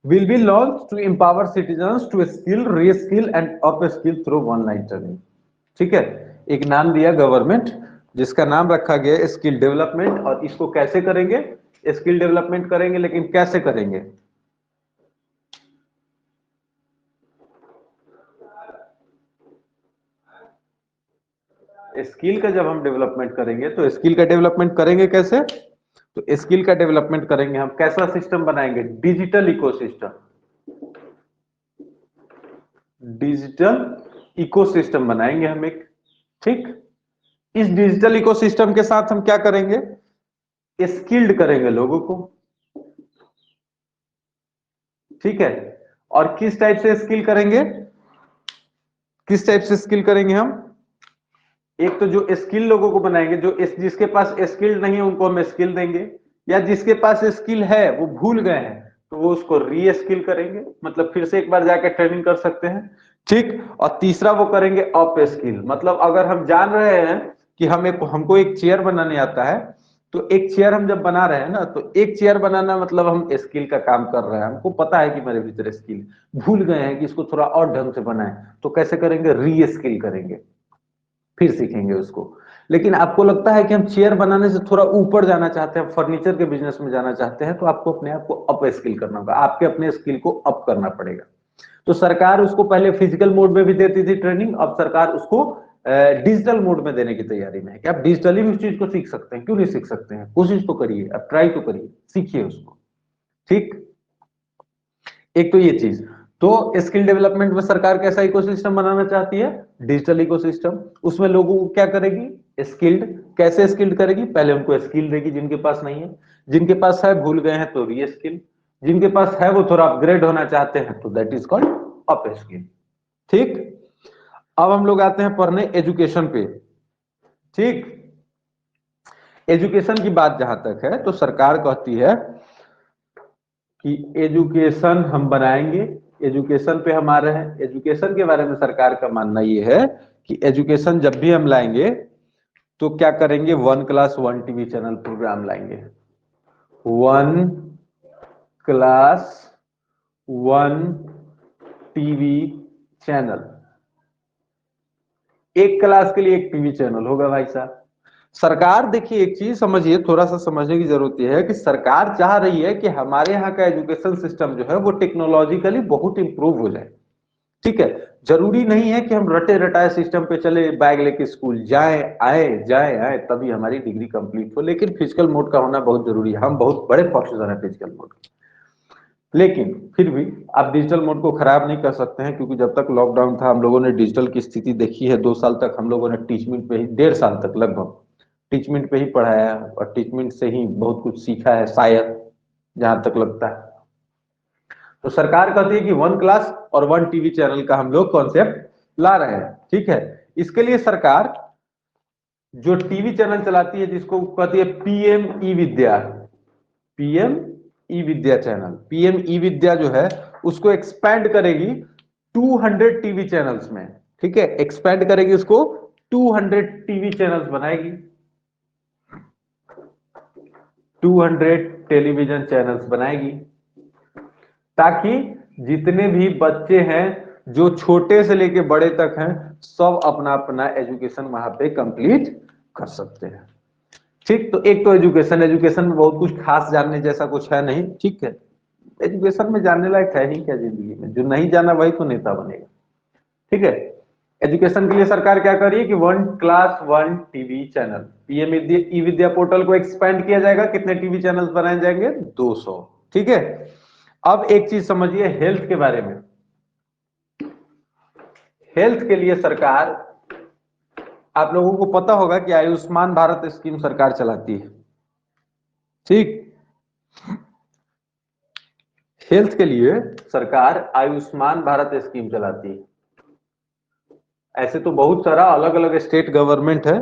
will be launched to empower citizens to skill, reskill and upskill through online training। ठीक है, एक नाम दिया गवर्नमेंट जिसका नाम रखा गया स्किल डेवलपमेंट, और इसको कैसे करेंगे? स्किल डेवलपमेंट करेंगे, लेकिन कैसे करेंगे? स्किल का जब हम डेवलपमेंट करेंगे तो स्किल का डेवलपमेंट करेंगे कैसे? तो स्किल का डेवलपमेंट करेंगे हम, कैसा सिस्टम बनाएंगे? डिजिटल इकोसिस्टम, डिजिटल इकोसिस्टम बनाएंगे हम एक। ठीक, इस डिजिटल इकोसिस्टम के साथ हम क्या करेंगे? स्किल्ड करेंगे लोगों को। ठीक है, और किस टाइप से स्किल करेंगे? किस टाइप से स्किल करेंगे हम? एक तो जो स्किल लोगों को बनाएंगे, जो जिसके पास स्किल नहीं है उनको हम स्किल देंगे, या जिसके पास स्किल है वो भूल गए हैं तो वो उसको री स्किल करेंगे, मतलब फिर से एक बार जाकर ट्रेनिंग कर सकते हैं। ठीक, और तीसरा वो करेंगे अप स्किल, मतलब अगर हम जान रहे हैं कि हमको एक चेयर बनाने आता है, तो एक चेयर हम जब बना रहे हैं ना, तो एक चेयर बनाना मतलब हम स्किल का काम कर रहे हैं, हमको पता है कि मेरे भीतर स्किल, भूल गए हैं कि इसको थोड़ा और ढंग से बनाएं, तो कैसे करेंगे, री स्किल करेंगे, फिर सीखेंगे उसको। लेकिन आपको लगता है कि हम चेयर बनाने से थोड़ा ऊपर जाना चाहते हैं, फर्नीचर के बिजनेस में जाना चाहते हैं, तो आपको अपने आप को अप स्किल करना होगा, आपके अपने स्किल को अप करना पड़ेगा। तो सरकार उसको पहले फिजिकल मोड में भी देती थी ट्रेनिंग, अब सरकार उसको डिजिटल मोड में देने की तैयारी में है कि आप डिजिटली भी उस चीज को सीख सकते हैं, क्यों नहीं सीख सकते हैं, कोशिश तो करिए, आप ट्राई तो करिए, सीखिए उसको। ठीक, एक तो ये चीज। तो स्किल डेवलपमेंट में सरकार कैसा इकोसिस्टम बनाना चाहती है, डिजिटल इकोसिस्टम। उसमें लोगों को क्या करेगी, स्किल्ड, कैसे स्किल्ड करेगी, पहले उनको स्किल देगी जिनके पास नहीं है, जिनके पास है भूल गए हैं तो री स्किल, जिनके पास है वो थोड़ा अपग्रेड होना चाहते हैं तो that is called up skill. ठीक, अब हम लोग आते हैं पढ़ने एजुकेशन पे। ठीक, एजुकेशन की बात जहां तक है तो सरकार कहती है कि एजुकेशन हम बनाएंगे, एजुकेशन पे हम आ रहे हैं। एजुकेशन के बारे में सरकार का मानना यह है कि एजुकेशन जब भी हम लाएंगे तो क्या करेंगे, 1 क्लास 1 टीवी चैनल प्रोग्राम लाएंगे, 1 क्लास 1 टीवी चैनल, एक क्लास के लिए एक टीवी चैनल होगा भाई साहब। सरकार, देखिए एक चीज समझिए, थोड़ा सा समझने की जरूरत यह है कि सरकार चाह रही है कि हमारे यहाँ का एजुकेशन सिस्टम जो है वो टेक्नोलॉजिकली बहुत इंप्रूव हो जाए। ठीक है, जरूरी नहीं है कि हम रटे रटाए सिस्टम पे चले, बैग लेके स्कूल जाए आए तभी हमारी डिग्री कंप्लीट हो, लेकिन फिजिकल मोड का होना बहुत जरूरी है, हम बहुत बड़े पक्षधर हैं फिजिकल मोड के। लेकिन फिर भी आप डिजिटल मोड को खराब नहीं कर सकते हैं, क्योंकि जब तक लॉकडाउन था हम लोगों ने डिजिटल की स्थिति देखी है, 2 साल तक हम लोगों ने टीचमेंट पे ही, 1.5 साल तक लगभग टीचमेंट पे ही पढ़ाया, और टीचमेंट से ही बहुत कुछ सीखा है शायद, जहां तक लगता है। तो सरकार कहती है कि 1 क्लास 1 टीवी चैनल का हम लोग कॉन्सेप्ट ला रहे हैं। ठीक है, इसके लिए सरकार जो टीवी चैनल चलाती है जिसको कहती है पीएम ई विद्या, पीएम ई विद्या चैनल, पीएम ई विद्या जो है उसको एक्सपैंड करेगी 200 टीवी चैनल्स में। ठीक है, एक्सपैंड करेगी उसको, 200 टीवी चैनल्स बनाएगी, 200 टेलीविजन चैनल्स बनाएगी, ताकि जितने भी बच्चे हैं जो छोटे से लेके बड़े तक हैं सब अपना अपना एजुकेशन वहां पे कंप्लीट कर सकते हैं। ठीक, तो एक तो एजुकेशन, एजुकेशन में बहुत कुछ खास जानने जैसा कुछ है नहीं। ठीक है, एजुकेशन में जानने लायक है ही क्या जिंदगी में, जो नहीं जाना वही तो नेता बनेगा। ठीक है, एजुकेशन के लिए सरकार क्या कर रही है कि 1 क्लास 1 टीवी चैनल, पीएम ई विद्या पोर्टल को एक्सपैंड किया जाएगा, कितने टीवी चैनल्स बनाए जाएंगे, 200। ठीक है, अब एक चीज समझिए हेल्थ के बारे में। हेल्थ के लिए सरकार, आप लोगों को पता होगा कि आयुष्मान भारत स्कीम सरकार चलाती है। ठीक, हेल्थ के लिए सरकार आयुष्मान भारत स्कीम चलाती है। ऐसे तो बहुत सारा अलग अलग स्टेट गवर्नमेंट है,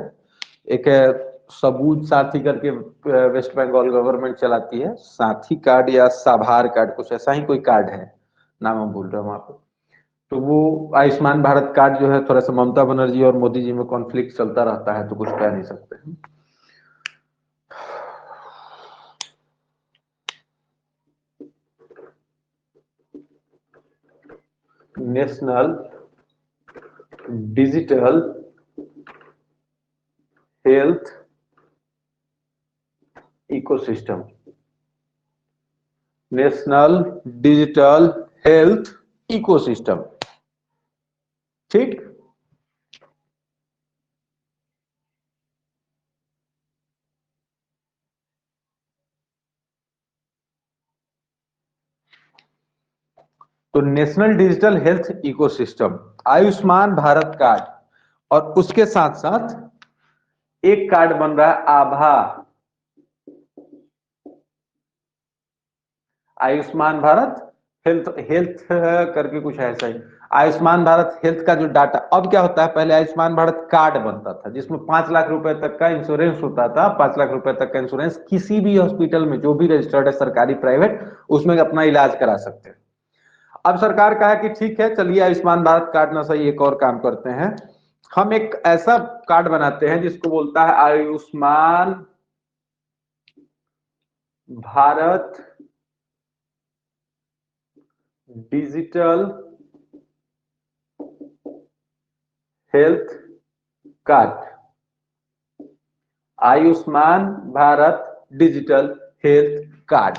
एक है सबूज साथी करके, वेस्ट बंगाल गवर्नमेंट चलाती है, साथी कार्ड या साभार कार्ड कुछ ऐसा ही कोई कार्ड है, नाम हम भूल रहा हूँ आपको। तो वो आयुष्मान भारत कार्ड जो है थोड़ा सा ममता बनर्जी और मोदी जी में कॉन्फ्लिक्ट चलता रहता है, तो कुछ कह नहीं सकते हैं। National digital health ecosystem, national digital health ecosystem. ठीक, तो national digital health ecosystem, Ayushman Bharat card, और उसके साथ साथ एक कार्ड बन रहा है आभा, आयुष्मान भारत हेल्थ हेल्थ करके कुछ ऐसा ही, आयुष्मान भारत हेल्थ का जो डाटा, अब क्या होता है, पहले आयुष्मान भारत कार्ड बनता था जिसमें 5 लाख रुपए तक का इंश्योरेंस होता था। 5 लाख रुपए तक का इंश्योरेंस किसी भी हॉस्पिटल में जो भी रजिस्टर्ड है, सरकारी प्राइवेट, उसमें अपना इलाज करा सकते हैं। अब सरकार कहा कि ठीक है, चलिए आयुष्मान भारत कार्ड ना सही, एक और काम करते हैं, हम एक ऐसा कार्ड बनाते हैं जिसको बोलता है Ayushman Bharat digital health card. Ayushman Bharat digital health card,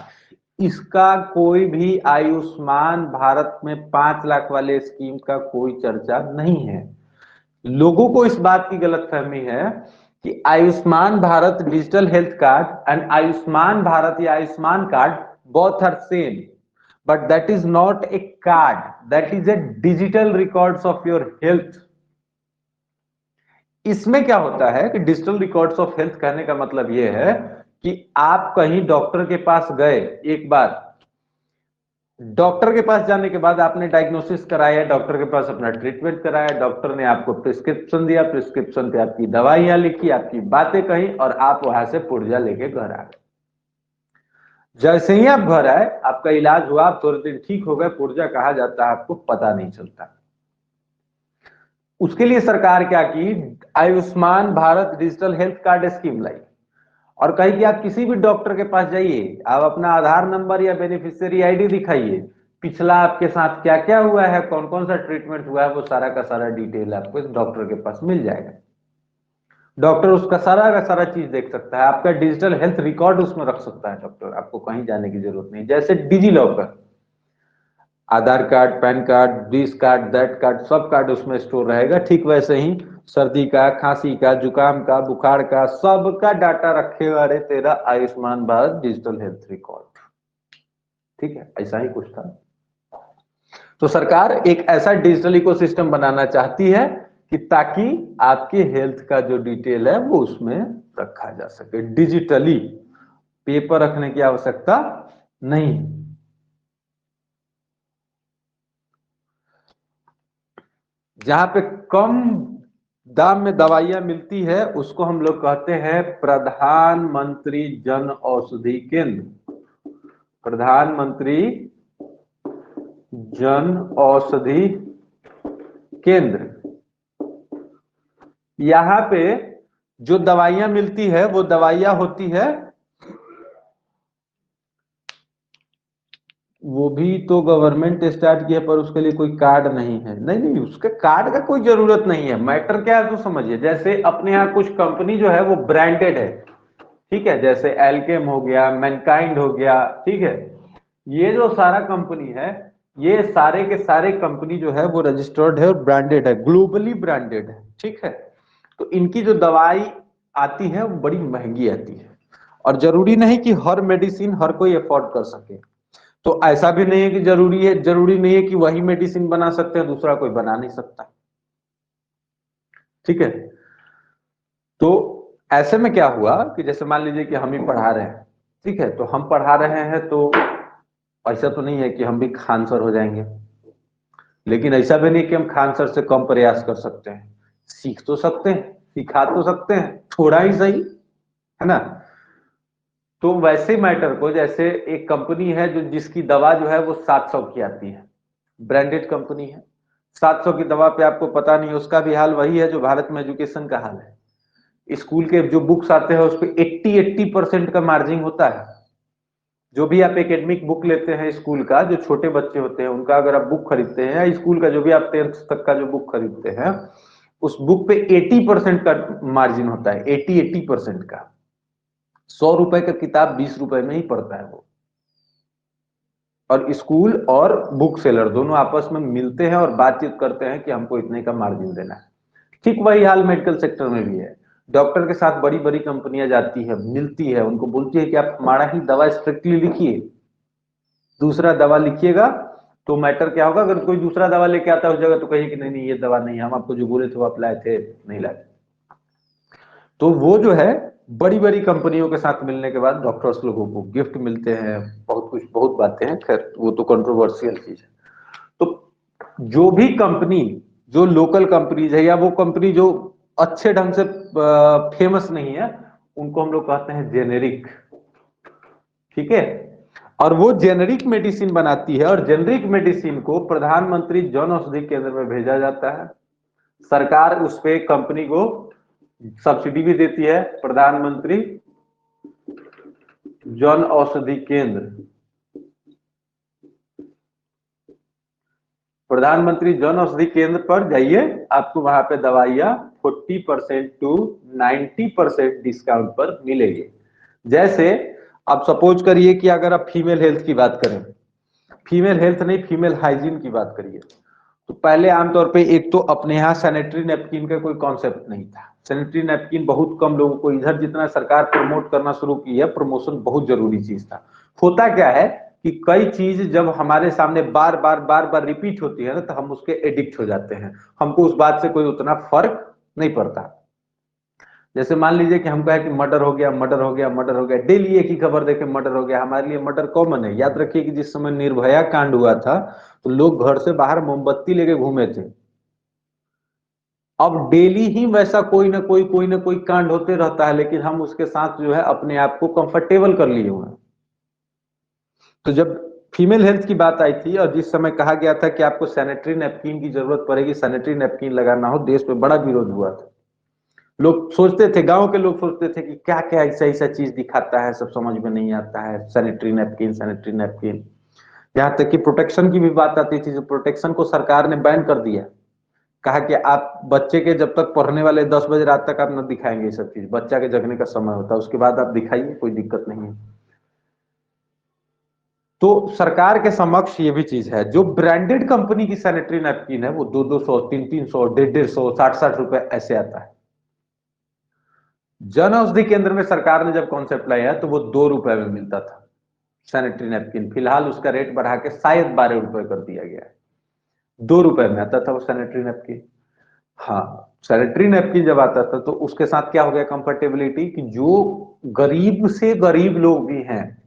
इसका कोई भी आयुष्मान भारत में 5 लाख वाले स्कीम का कोई चर्चा नहीं है। लोगों को इस बात की गलतफहमी है कि Ayushman Bharat digital health card and Ayushman Bharat या Ayushman card both are same, but that is not a card, that is a digital records of your health. इसमें क्या होता है कि डिजिटल रिकॉर्ड्स ऑफ हेल्थ कहने का मतलब यह है कि आप कहीं डॉक्टर के पास गए, एक बार डॉक्टर के पास जाने के बाद आपने डायग्नोसिस कराया, डॉक्टर के पास अपना ट्रीटमेंट कराया, डॉक्टर ने आपको प्रिस्क्रिप्शन दिया, प्रिस्क्रिप्शन पे आपकी दवाइयां लिखी, आपकी बातें कही, और आप वहां से पुर्जा लेके घर आ गए। जैसे ही आप घर आए, आपका इलाज हुआ, आप थोड़े दिन ठीक हो गए, पुर्जा कहा जाता है आपको पता नहीं चलता। उसके लिए सरकार क्या की, Ayushman Bharat digital health card scheme लाई और कही कि आप किसी भी डॉक्टर के पास जाइए, आप अपना आधार नंबर या बेनिफिशियरी आईडी दिखाइए, पिछला आपके साथ क्या क्या हुआ है, कौन कौन सा ट्रीटमेंट हुआ है, वो सारा का सारा डिटेल आपको इस डॉक्टर के पास मिल जाएगा। डॉक्टर उसका सारा का सारा चीज देख सकता है, आपका डिजिटल हेल्थ रिकॉर्ड उसमें रख सकता है डॉक्टर, आपको कहीं जाने की जरूरत नहीं। जैसे DigiLocker, Aadhaar card, PAN card, this card, that card, सब कार्ड उसमें स्टोर रहेगा, ठीक वैसे ही सर्दी का, खांसी का, जुकाम का, बुखार का, सबका डाटा रखे वाले तेरा Ayushman Bharat digital health record. ठीक है, ऐसा ही कुछ था। तो सरकार एक ऐसा डिजिटल इकोसिस्टम बनाना चाहती है कि ताकि आपके हेल्थ का जो डिटेल है वो उसमें रखा जा सके डिजिटली, पेपर रखने की आवश्यकता नहीं। जहां पे कम दाम में दवाइयां मिलती है उसको हम लोग कहते हैं प्रधानमंत्री जन औषधि केंद्र। प्रधानमंत्री जन औषधि केंद्र, यहां पे जो दवाइयां मिलती है वो दवाइयां होती है, वो भी तो गवर्नमेंट स्टार्ट किया पर उसके लिए कोई कार्ड नहीं है। नहीं नहीं, उसके कार्ड का कोई जरूरत नहीं है। मैटर क्या है तो समझिए, जैसे अपने यहाँ कुछ कंपनी जो है वो ब्रांडेड है, ठीक है, जैसे एल्केम हो गया, मैनकाइंड हो गया, ठीक है, ये जो सारा कंपनी है, ये सारे के सारे कंपनी जो है वो रजिस्टर्ड है और ब्रांडेड है, ग्लोबली ब्रांडेड है, ठीक है। तो इनकी जो दवाई आती है वो बड़ी महंगी आती है, और जरूरी नहीं कि हर मेडिसिन हर कोई अफोर्ड कर सके। तो ऐसा भी नहीं है कि जरूरी नहीं है कि वही मेडिसिन बना सकते हैं, दूसरा कोई बना नहीं सकता, ठीक है। तो ऐसे में क्या हुआ कि जैसे मान लीजिए कि हम ही पढ़ा रहे हैं, ठीक है, तो हम पढ़ा रहे हैं तो ऐसा तो नहीं है कि हम भी खान सर हो जाएंगे, लेकिन ऐसा भी नहीं कि हम खान सर से कम प्रयास कर सकते हैं। सीख तो सकते हैं, सिखा तो सकते हैं, थोड़ा ही सही, है ना। तो वैसे मैटर को, जैसे एक कंपनी है जो जिसकी दवा जो है वो 700 की आती है, ब्रांडेड कंपनी है, 700 की दवा पे आपको पता नहीं, उसका भी हाल वही है जो भारत में एजुकेशन का हाल है। स्कूल के जो बुक्स आते हैं उस पर 80% का मार्जिन होता है। जो भी आप एकेडमिक बुक लेते हैं स्कूल का, जो छोटे बच्चे होते हैं उनका अगर आप बुक खरीदते हैं, या स्कूल का जो भी आप 10th तक का जो बुक खरीदते हैं, उस बुक पे 80% का मार्जिन होता है, 80% का। 100 रुपए का किताब 20 रुपए में ही पड़ता है वो। और स्कूल और बुक सेलर दोनों आपस में मिलते हैं और बातचीत करते हैं कि हमको इतने का मार्जिन देना है। ठीक वही हाल मेडिकल सेक्टर में भी है। डॉक्टर के साथ बड़ी बड़ी कंपनियां जाती है, मिलती है, उनको बोलती है कि आप हमारा ही दवा स्ट्रिक्टली लिखिए, दूसरा दवा लिखिएगा तो मैटर क्या होगा, अगर कोई दूसरा दवा लेके आता है उस जगह तो कहिए कि नहीं नहीं ये दवा नहीं है, हम आपको जो बोले थे वो आप लाए थे, नहीं लाए। तो वो जो है बड़ी बड़ी कंपनियों के साथ मिलने के बाद डॉक्टर्स लोगों को गिफ्ट मिलते हैं, बहुत कुछ, बहुत बातें हैं, खैर वो तो कंट्रोवर्शियल चीज है। तो जो भी कंपनी, जो लोकल कंपनीज है या वो कंपनी जो अच्छे ढंग से फेमस नहीं है, उनको हम लोग कहते हैं जेनेरिक। ठीक है, और वो जेनेरिक मेडिसिन बनाती है और जेनेरिक मेडिसिन को प्रधानमंत्री जन औषधि केंद्र में भेजा जाता है। सरकार उस पे कंपनी को सब्सिडी भी देती है। प्रधानमंत्री जन औषधि केंद्र, प्रधानमंत्री जन औषधि केंद्र पर जाइए, आपको वहां पे दवाइयां 40% टू 90% डिस्काउंट पर मिलेगी। जैसे आप सपोज करिए कि अगर आप फीमेल हेल्थ की बात करें, फीमेल हेल्थ नहीं, फीमेल हाइजीन की बात करिए, तो पहले आमतौर पे एक तो अपने यहाँ सैनिटरी नैपकिन का कोई कॉन्सेप्ट नहीं था। सैनिटरी नैपकिन बहुत कम लोगों को, इधर जितना सरकार प्रमोट करना शुरू की है, प्रमोशन बहुत जरूरी चीज था। होता क्या है कि कई चीज जब हमारे सामने बार बार रिपीट होती है ना, तो हम उसके एडिक्ट हो जाते हैं, हमको उस बात से कोई उतना फर्क नहीं पड़ता। जैसे मान लीजिए कि हम कहे कि मर्डर हो गया, मर्डर हो गया, मर्डर हो गया, डेली एक ही खबर देखे मर्डर हो गया, हमारे लिए मर्डर कॉमन है। याद रखिए कि जिस समय निर्भया कांड हुआ था, तो लोग घर से बाहर मोमबत्ती लेके घूमे थे। अब डेली ही वैसा कोई ना कोई कांड होते रहता है, लेकिन हम उसके साथ जो है अपने आप को कंफर्टेबल कर लिए हुए हैं। तो जब फीमेल हेल्थ की बात आई थी और जिस समय कहा गया था कि आपको सैनिटरी नैपकिन की जरूरत पड़ेगी, सैनिटरी नैपकिन लगाना हो, देश में बड़ा विरोध हुआ था। लोग सोचते थे, गांव के लोग सोचते थे कि क्या क्या ऐसा ऐसा चीज दिखाता है, सब समझ में नहीं आता है, सैनिटरी नैपकिन, सैनिटरी नैपकिन। यहाँ तक कि प्रोटेक्शन की भी बात आती थी, जो प्रोटेक्शन को सरकार ने बैन कर दिया। कहा कि आप बच्चे के जब तक पढ़ने वाले 10 बजे रात तक आप न दिखाएंगे ये सब चीज, बच्चा के जगने का समय होता है, उसके बाद आप दिखाइए, कोई दिक्कत नहीं है। तो सरकार के समक्ष ये भी चीज है, जो ब्रांडेड कंपनी की सैनिटरी नैपकिन है वो 200 300 150 60 रुपए ऐसे आता है। जन औषधि केंद्र में सरकार ने जब कॉन्सेप्ट लाया तो वो 2 रुपए में मिलता था सैनिटरी नैपकिन। फिलहाल उसका रेट बढ़ा के शायद 12 रुपए कर दिया गया है। 2 रुपए में आता था वो सैनिटरी नैपकिन। हाँ, सैनिटरी नैपकिन जब आता था तो उसके साथ क्या हो गया कंफर्टेबिलिटी, कि जो गरीब से गरीब लोग भी हैं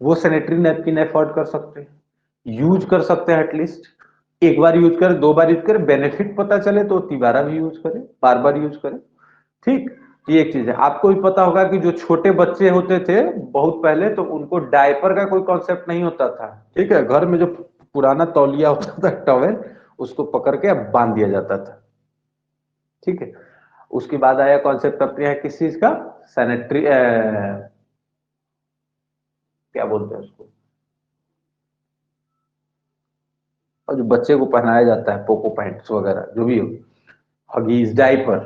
वो सैनिटरी नैपकिन एफोर्ड कर सकते हैं, यूज कर सकते हैं। एटलीस्ट एक बार यूज करें, 2 बार यूज करें, बेनिफिट पता चले तो तिबारा भी यूज करें, बार बार यूज करें। ठीक, ये एक चीज है। आपको भी पता होगा कि जो छोटे बच्चे होते थे बहुत पहले, तो उनको डायपर का कोई कॉन्सेप्ट नहीं होता था। ठीक है, घर में जो पुराना तौलिया होता था, टॉवेल, उसको पकड़ के बांध दिया जाता था। ठीक है, उसके बाद आया कॉन्सेप्ट अपने यहाँ किस चीज का, सैनिटरी क्या बोलते हैं उसको, और जो बच्चे को पहनाया जाता है, पोको पैंट्स वगैरह जो भी हो, हगीज, डाइपर।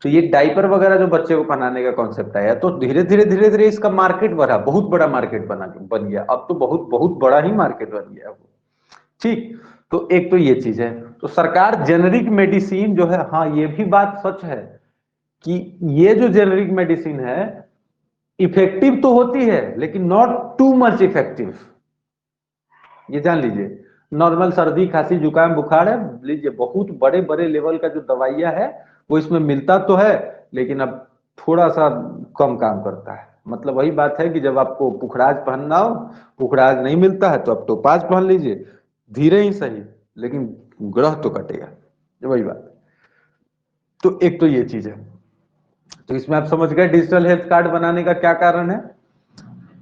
तो ये डाइपर वगैरह जो बच्चे को पहनाने का कॉन्सेप्ट आया, तो धीरे धीरे इसका मार्केट बढ़ा, बहुत बड़ा मार्केट बन गया। अब तो बहुत बहुत बड़ा ही मार्केट बन गया वो। ठीक, तो एक तो ये चीज है। तो सरकार जेनेरिक मेडिसिन जो है, हाँ ये भी बात सच है कि ये जो जेनेरिक मेडिसिन है इफेक्टिव तो होती है, लेकिन नॉट टू मच इफेक्टिव। ये जान लीजिए, नॉर्मल सर्दी खांसी जुकाम बुखार है, लीजिए बहुत बड़े बड़े लेवल का जो दवाइयां है वो इसमें मिलता तो है, लेकिन अब थोड़ा सा कम काम करता है। मतलब वही बात है कि जब आपको पुखराज पहनना हो, पुखराज नहीं मिलता है तो आप टोपाज पहन लीजिए, धीरे ही सही, लेकिन ग्रह तो कटेगा। वही बात। तो एक तो ये चीज है। तो इसमें आप समझ गए डिजिटल हेल्थ कार्ड बनाने का क्या कारण है।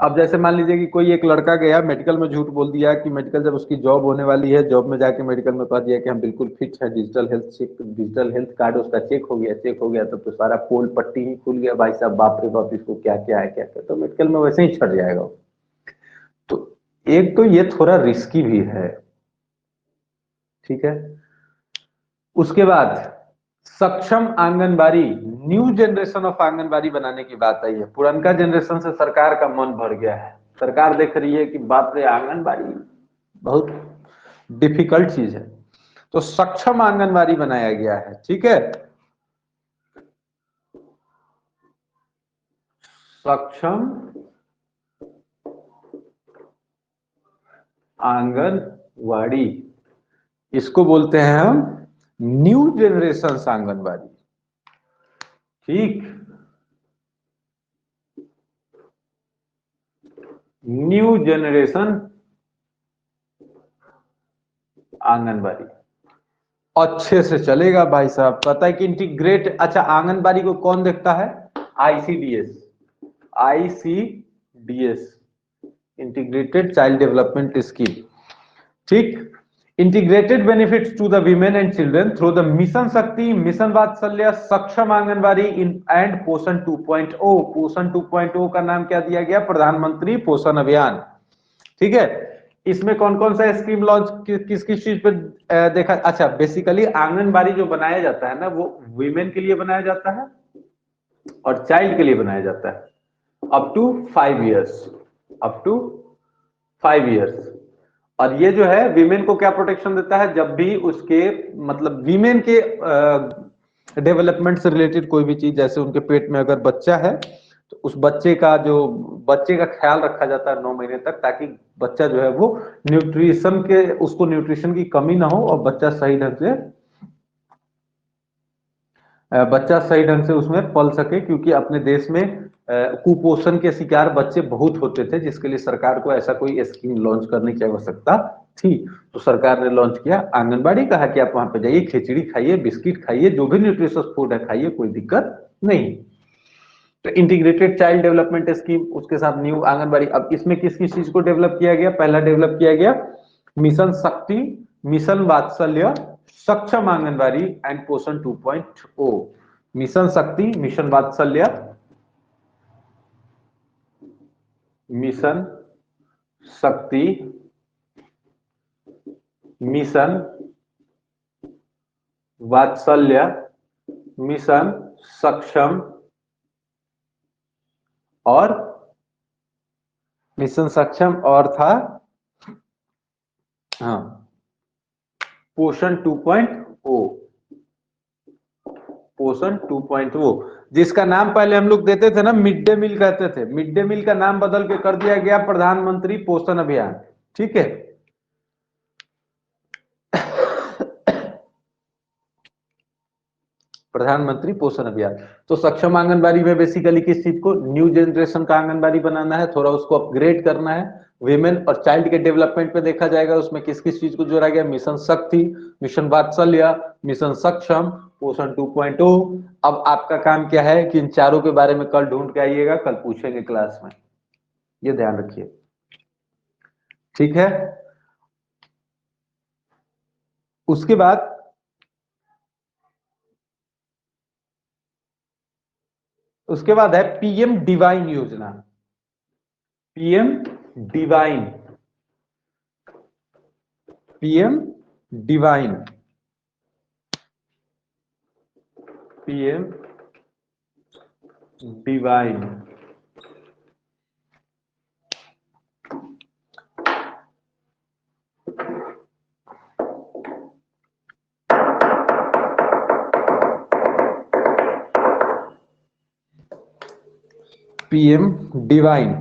अब जैसे मान लीजिए कि कोई एक लड़का गया मेडिकल में, झूठ बोल दिया कि मेडिकल जब उसकी जॉब होने वाली है, जॉब में जाके मेडिकल में कह दिया कि हम बिल्कुल फिट है, digital health check, digital health card उसका चेक हो गया, चेक हो गया तो सारा पोल पट्टी ही खुल गया, भाई साहब बाप रे बाप, इसको क्या क्या है, क्या क्या, तो मेडिकल में वैसे ही छट जाएगा वो। तो एक तो ये थोड़ा रिस्की भी है। ठीक है, उसके बाद सक्षम anganwadi, new generation of anganwadi बनाने की बात आई है। पुरनका जनरेशन से सरकार का मन भर गया है, सरकार देख रही है कि बाप रे आंगनबाड़ी बहुत डिफिकल्ट चीज है, तो सक्षम आंगनबाड़ी बनाया गया है। ठीक है, सक्षम आंगनबाड़ी, इसको बोलते हैं हम न्यू जनरेशन आंगनबाड़ी। ठीक, न्यू जनरेशन आंगनबाड़ी अच्छे से चलेगा भाई साहब। पता है कि इंटीग्रेट, अच्छा आंगनबाड़ी को कौन देखता है? ICDS, ICDS integrated child development scheme, ठीक। Integrated benefits to the women and children through the mission Shakti, mission Vatsalya, Saksham anganwadi and पोषण 2.0। पोषण 2.0 का नाम क्या दिया गया? प्रधानमंत्री पोषण अभियान, ठीक है। इसमें कौन कौन सा स्कीम लॉन्च किस किस चीज पे देखा? अच्छा बेसिकली आंगनबाड़ी जो बनाया जाता है ना, वो वीमेन के लिए बनाया जाता है और चाइल्ड के लिए बनाया जाता है up to 5 years, up to 5 years. और ये जो है वीमेन को क्या प्रोटेक्शन देता है? जब भी उसके मतलब वीमेन के डेवलपमेंट से रिलेटेड कोई भी चीज, जैसे उनके पेट में अगर बच्चा है तो उस बच्चे का ख्याल रखा जाता है 9 महीने तक, ताकि बच्चा जो है वो उसको न्यूट्रिशन की कमी ना हो और बच्चा सही ढंग से उसमें पल सके। क्योंकि अपने देश में कुपोषण के शिकार बच्चे बहुत होते थे, जिसके लिए सरकार को ऐसा कोई स्कीम लॉन्च करने की आवश्यकता थी। तो सरकार ने लॉन्च किया आंगनबाड़ी, कहा कि आप वहां पे जाइए, खिचड़ी खाइए, बिस्किट खाइए, जो भी न्यूट्रिशियस फूड है खाइए, कोई दिक्कत नहीं। तो इंटीग्रेटेड चाइल्ड डेवलपमेंट स्कीम, उसके साथ न्यू आंगनबाड़ी। अब इसमें किस किस चीज को डेवलप किया गया? पहला डेवलप किया गया mission Shakti, mission Vatsalya, Saksham anganwadi and पोषण 2.0। मिशन शक्ति, मिशन वात्सल्य, मिशन शक्ति, मिशन वात्सल्य, मिशन सक्षम और मिशन सक्षम और था हाँ पोषण 2.0। पोषण 2.0 जिसका नाम पहले हम लोग देते थे ना मिड डे मील कहते थे, मिड डे मील का नाम बदल के कर दिया गया प्रधानमंत्री पोषण अभियान, ठीक है। प्रधानमंत्री पोषण अभियान। तो सक्षम आंगनबाड़ी में बेसिकली किस चीज को? न्यू जनरेशन का आंगनबाड़ी बनाना है, थोड़ा उसको अपग्रेड करना है। विमेन और चाइल्ड के डेवलपमेंट पे देखा जाएगा, उसमें किस किस चीज को जोड़ा गया? मिशन शक्ति, मिशन वात्सल्य, मिशन सक्षम, पोषण 2.0। अब आपका काम क्या है कि इन चारों के बारे में कल ढूंढ के आइएगा, कल पूछेंगे क्लास में, ये ध्यान रखिए, ठीक है। उसके बाद है पीएम डिवाइन योजना। PM divine, PM divine, PM divine. PM divine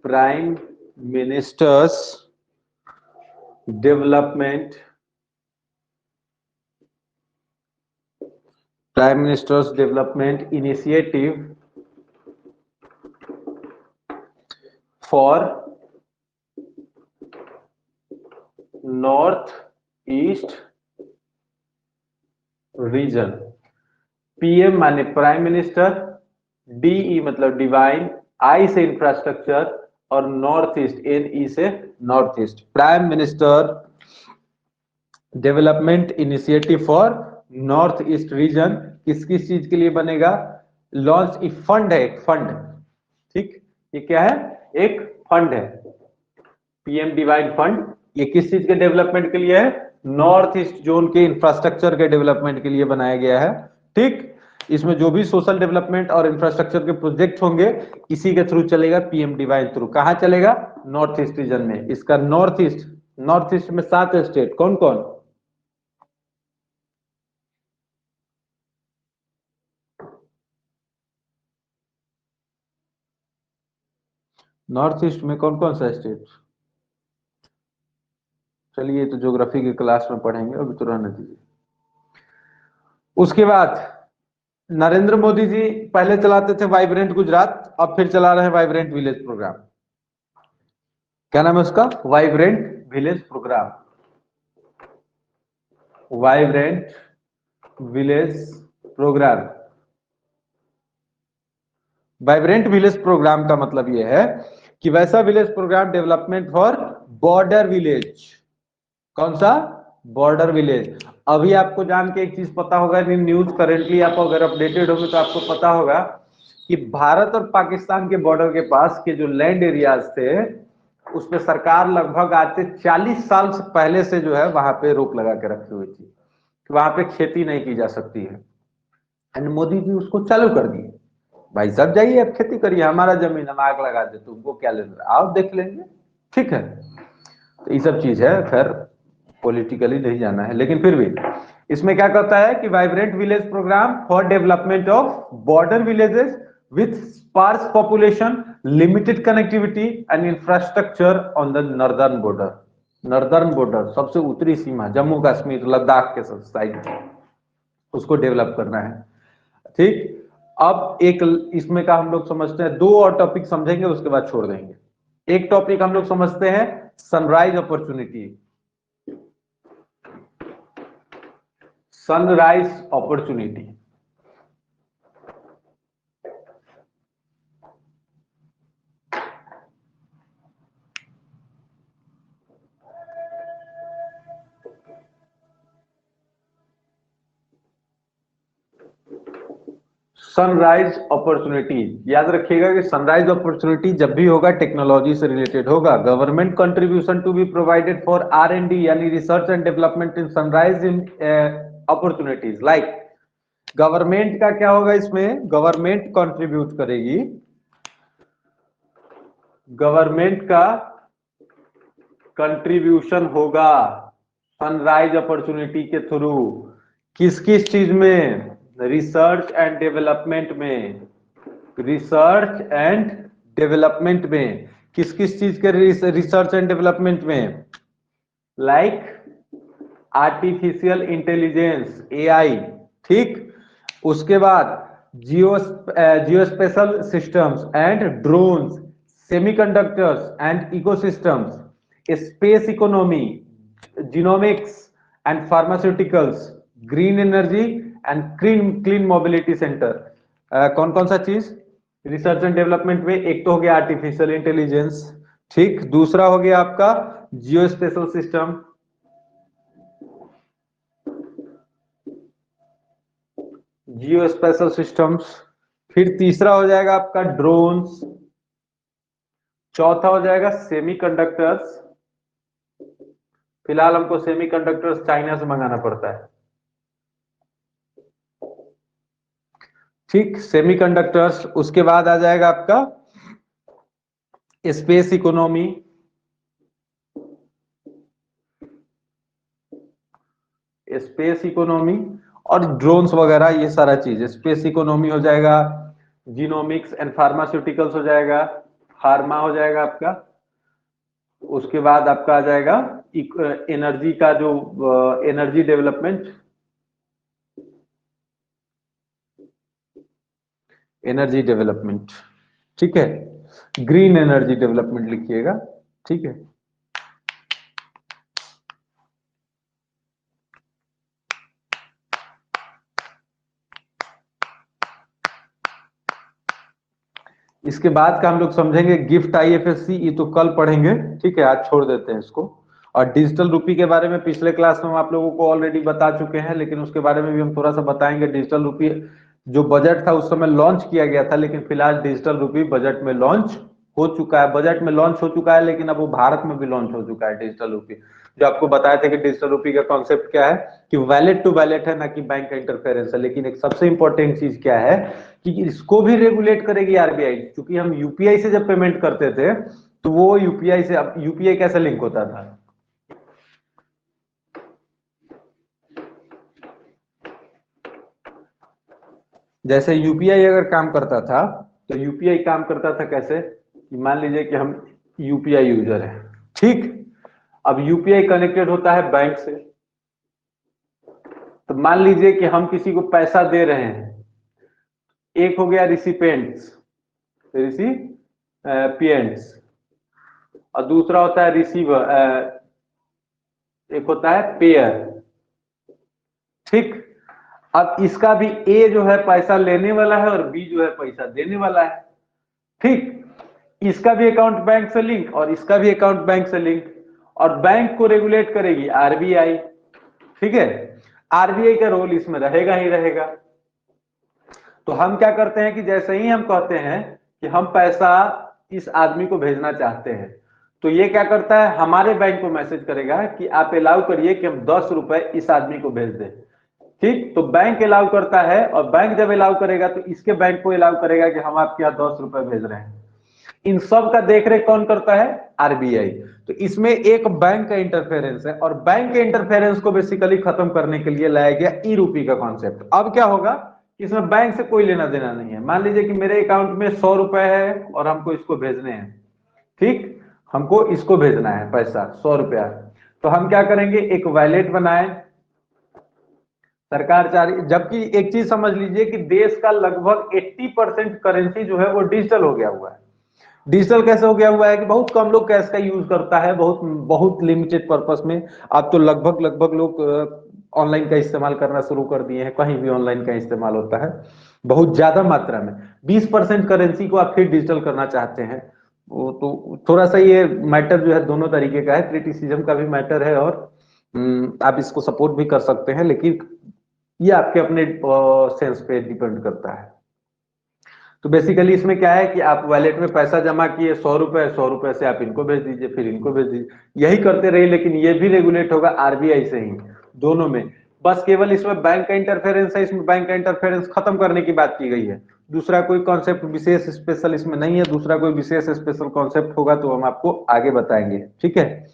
prime ministers development, prime ministers development initiative for north east region. PM माने प्राइम मिनिस्टर, डीई मतलब डिवाइन, आई से इंफ्रास्ट्रक्चर और नॉर्थ ईस्ट, एनई से north east. Prime minister development initiative for north east region किस किस चीज के लिए बनेगा? लॉन्च ई फंड है, एक फंड, ठीक। ये क्या है? एक फंड है, पीएम डिवाइन फंड। ये किस चीज के डेवलपमेंट के लिए है? नॉर्थ ईस्ट जोन के इंफ्रास्ट्रक्चर के डेवलपमेंट के लिए बनाया गया है, ठीक। इसमें जो भी सोशल डेवलपमेंट और इंफ्रास्ट्रक्चर के प्रोजेक्ट होंगे इसी के थ्रू चलेगा, पीएम डिवाइन थ्रू। कहां चलेगा? नॉर्थ ईस्ट रीजन में। इसका नॉर्थ ईस्ट में 7 स्टेट, कौन कौन? नॉर्थ ईस्ट में कौन कौन सा स्टेट? चलिए तो ज्योग्राफी की क्लास में पढ़ेंगे, अभी तो रहने दीजिए। उसके बाद नरेंद्र मोदी जी पहले चलाते थे वाइब्रेंट गुजरात, अब फिर चला रहे हैं वाइब्रेंट विलेज प्रोग्राम। क्या नाम है उसका? Vibrant village programme. Vibrant village programme. Vibrant village programme का मतलब यह है कि वैसा village programme development for border village. कौन सा? Border village. अभी आपको जान के एक चीज पता होगा, न्यूज करेंटली आप अगर अपडेटेड होंगे तो आपको पता होगा कि भारत और पाकिस्तान के बॉर्डर के पास के जो लैंड एरियाज थे उस पे सरकार लगभग आज से 40 साल से पहले से जो है वहां पे रोक लगा के रखी हुई थी कि वहां पे खेती नहीं की जा सकती है। एंड मोदी जी उसको चालू कर दिए। भाई साहब जाइए आप खेती करिए, हमारा जमीन हम आग लगा दे, तुमको क्या लेना, आओ देख लेंगे। ठीक है, तो ये सब चीज है। खैर पॉलिटिकली नहीं जाना है, लेकिन फिर भी इसमें क्या कहता है कि vibrant village programme for development of border villages with sparse population, limited connectivity and infrastructure on the northern border. Northern border सबसे उत्तरी सीमा, जम्मू कश्मीर लद्दाख के साइड, उसको डेवलप करना है। ठीक, अब एक इसमें का हम लोग समझते हैं, दो और टॉपिक समझेंगे उसके बाद छोड़ देंगे। एक टॉपिक हम लोग समझते हैं sunrise opportunity. Sunrise opportunity. Sunrise opportunity याद रखिएगा कि सनराइज अपॉर्चुनिटी जब भी होगा टेक्नोलॉजी से रिलेटेड होगा। Government contribution to be provided for R&D यानी research and development in sunrise in opportunities. Like government का क्या होगा इसमें? गवर्नमेंट कंट्रीब्यूट करेगी, गवर्नमेंट का कंट्रीब्यूशन होगा सनराइज अपॉर्चुनिटी के थ्रू। किस किस चीज में? रिसर्च एंड डेवलपमेंट में। रिसर्च एंड डेवलपमेंट में किस किस चीज के रिसर्च एंड डेवलपमेंट में? Like artificial intelligence, AI। ठीक, उसके बाद geospatial systems and drones, semiconductors and ecosystems, space economy, genomics and pharmaceuticals, green energy and clean mobility centre. कौन कौन सा चीज रिसर्च एंड डेवलपमेंट में? एक तो हो गया आर्टिफिशियल इंटेलिजेंस, ठीक, दूसरा हो गया आपका जियोस्पेशल सिस्टम, जियोस्पेशल सिस्टम्स, फिर तीसरा हो जाएगा आपका ड्रोन्स, चौथा हो जाएगा सेमीकंडक्टर्स। फिलहाल हमको सेमीकंडक्टर्स चाइना से मंगाना पड़ता है। ठीक, सेमीकंडक्टर्स। उसके बाद आ जाएगा आपका स्पेस इकोनॉमी, स्पेस इकोनॉमी और ड्रोन्स वगैरह ये सारा चीज। स्पेस इकोनॉमी हो जाएगा, जीनोमिक्स एंड फार्मास्यूटिकल्स हो जाएगा, फार्मा हो जाएगा आपका। उसके बाद आपका आ जाएगा एनर्जी का जो एनर्जी डेवलपमेंट, एनर्जी डेवलपमेंट, ठीक है, ग्रीन एनर्जी डेवलपमेंट लिखिएगा। ठीक है, इसके बाद का हम लोग समझेंगे गिफ्ट IFSC, ये तो कल पढ़ेंगे। ठीक है, आज छोड़ देते हैं इसको। और डिजिटल रूपी के बारे में पिछले क्लास में हम आप लोगों को ऑलरेडी बता चुके हैं, लेकिन उसके बारे में भी हम थोड़ा सा बताएंगे। डिजिटल रूपी जो बजट था उस समय लॉन्च किया गया था, लेकिन फिलहाल डिजिटल रूपी बजट में लॉन्च हो चुका है, बजट में लॉन्च हो चुका है, लेकिन अब वो भारत में भी लॉन्च हो चुका है डिजिटल रूपी। जो आपको बताया था कि डिजिटल रूपी का कॉन्सेप्ट क्या है कि वैलेट टू वैलेट है, ना कि बैंक का इंटरफेरेंस है। लेकिन एक सबसे इंपॉर्टेंट चीज क्या है कि इसको भी रेगुलेट करेगी RBI, क्योंकि हम UPI से जब पेमेंट करते थे तो वो UPI से, अब UPI कैसे लिंक होता था? जैसे UPI अगर काम करता था तो UPI काम करता था कैसे कि मान लीजिए कि हम UPI यूजर है, ठीक, अब UPI कनेक्टेड होता है बैंक से। तो मान लीजिए कि हम किसी को पैसा दे रहे हैं, एक हो गया रिसिपेंट्स, रिसिपिएंट्स, और दूसरा होता है रिसीवर, एक होता है पेयर। ठीक, अब इसका भी ए जो है पैसा लेने वाला है और बी जो है पैसा देने वाला है। ठीक, इसका भी अकाउंट बैंक से लिंक और इसका भी अकाउंट बैंक से लिंक, और बैंक को रेगुलेट करेगी आरबीआई। ठीक है, आरबीआई का रोल इसमें रहेगा ही रहेगा। तो हम क्या करते हैं कि जैसे ही हम कहते हैं कि हम पैसा इस आदमी को भेजना चाहते हैं, तो ये क्या करता है, हमारे बैंक को मैसेज करेगा कि आप अलाउ करिए कि हम 10 रुपए इस आदमी को भेज दें। ठीक, तो बैंक अलाउ करता है, और बैंक जब अलाउ करेगा तो इसके बैंक को अलाउ करेगा कि हम आपके यहाँ 10 रुपए भेज रहे हैं। इन सब का देखरेख कौन करता है, आरबीआई। तो इसमें एक बैंक का इंटरफेरेंस है, और बैंक के इंटरफेरेंस को बेसिकली खत्म करने के लिए लाया गया ई रूपी का कॉन्सेप्ट। अब क्या होगा, इसमें बैंक से कोई लेना देना नहीं है। मान लीजिए कि मेरे अकाउंट में 100 रुपए है और हमको इसको भेजने हैं। ठीक, हमको इसको भेजना है पैसा 100 रुपया, तो हम क्या करेंगे, एक वैलेट बनाए, सरकार चाह रही, जबकि एक चीज समझ लीजिए कि देश का लगभग 80% करेंसी जो है वो डिजिटल हो गया हुआ है। डिजिटल कैसे हो गया हुआ है कि बहुत कम लोग कैश का यूज करता है, बहुत बहुत लिमिटेड पर्पस में। अब तो लगभग लगभग लोग ऑनलाइन का इस्तेमाल करना शुरू कर दिए हैं, कहीं भी ऑनलाइन का इस्तेमाल होता है बहुत ज्यादा मात्रा में। 20% करेंसी को आप फिर डिजिटल करना चाहते हैं, वो तो थोड़ा सा ये मैटर जो है दोनों तरीके का है, क्रिटिसिज्म का भी मैटर है, और आप इसको सपोर्ट भी कर सकते हैं, लेकिन ये आपके अपने सेंस पे डिपेंड करता है। तो बेसिकली इसमें क्या है कि आप वॉलेट में पैसा जमा किए 100 रुपए, 100 रुपए से आप इनको भेज दीजिए, फिर इनको भेज दीजिए, यही करते रहिए, लेकिन ये भी रेगुलेट होगा आरबीआई से ही, दोनों में। बस केवल इसमें बैंक का इंटरफेरेंस है, इसमें बैंक का इंटरफेरेंस खत्म करने की बात की गई है। दूसरा कोई कॉन्सेप्ट विशेष स्पेशल इसमें नहीं है, दूसरा कोई विशेष स्पेशल कॉन्सेप्ट होगा तो हम आपको आगे बताएंगे। ठीक है,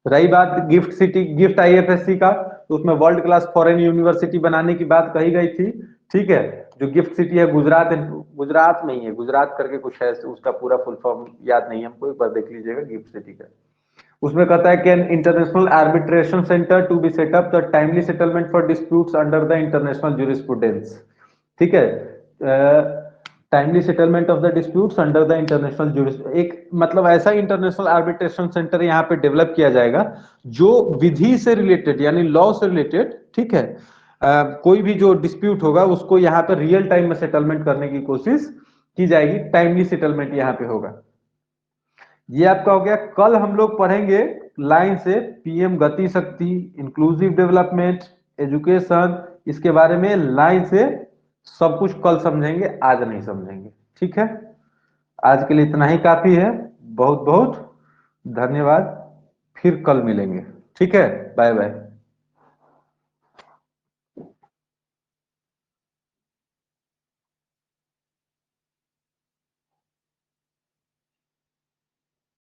रही बात गिफ्ट सिटी, गिफ्ट आईएफएससी का, तो उसमें वर्ल्ड क्लास फॉरेन यूनिवर्सिटी बनाने की बात कही गई थी। ठीक है, जो गिफ्ट सिटी है गुजरात, गुजरात में ही है, गुजरात करके कुछ है, उसका पूरा फुल फॉर्म याद नहीं है हमको, एक बार देख लीजिएगा गिफ्ट सिटी का। उसमें कहता है कि an international arbitration centre to be setup the timely settlement for disputes under the international jurisprudence. ठीक है, timely settlement of the disputes under the international jurisprudence, एक मतलब ऐसा इंटरनेशनल आर्बिट्रेशन सेंटर यहाँ पे डेवलप किया जाएगा जो विधि से रिलेटेड यानी लॉ से रिलेटेड, ठीक है, कोई भी जो डिस्प्यूट होगा उसको यहाँ पे रियल टाइम में सेटलमेंट करने की कोशिश की जाएगी, टाइमली सेटलमेंट यहाँ पे होगा। ये आपका हो गया। कल हम लोग पढ़ेंगे लाइन से पीएम गति शक्ति, इंक्लूसिव डेवलपमेंट, एजुकेशन, इसके बारे में लाइन से सब कुछ कल समझेंगे, आज नहीं समझेंगे। ठीक है, आज के लिए इतना ही काफी है। बहुत बहुत धन्यवाद, फिर कल मिलेंगे। ठीक है, बाय बाय।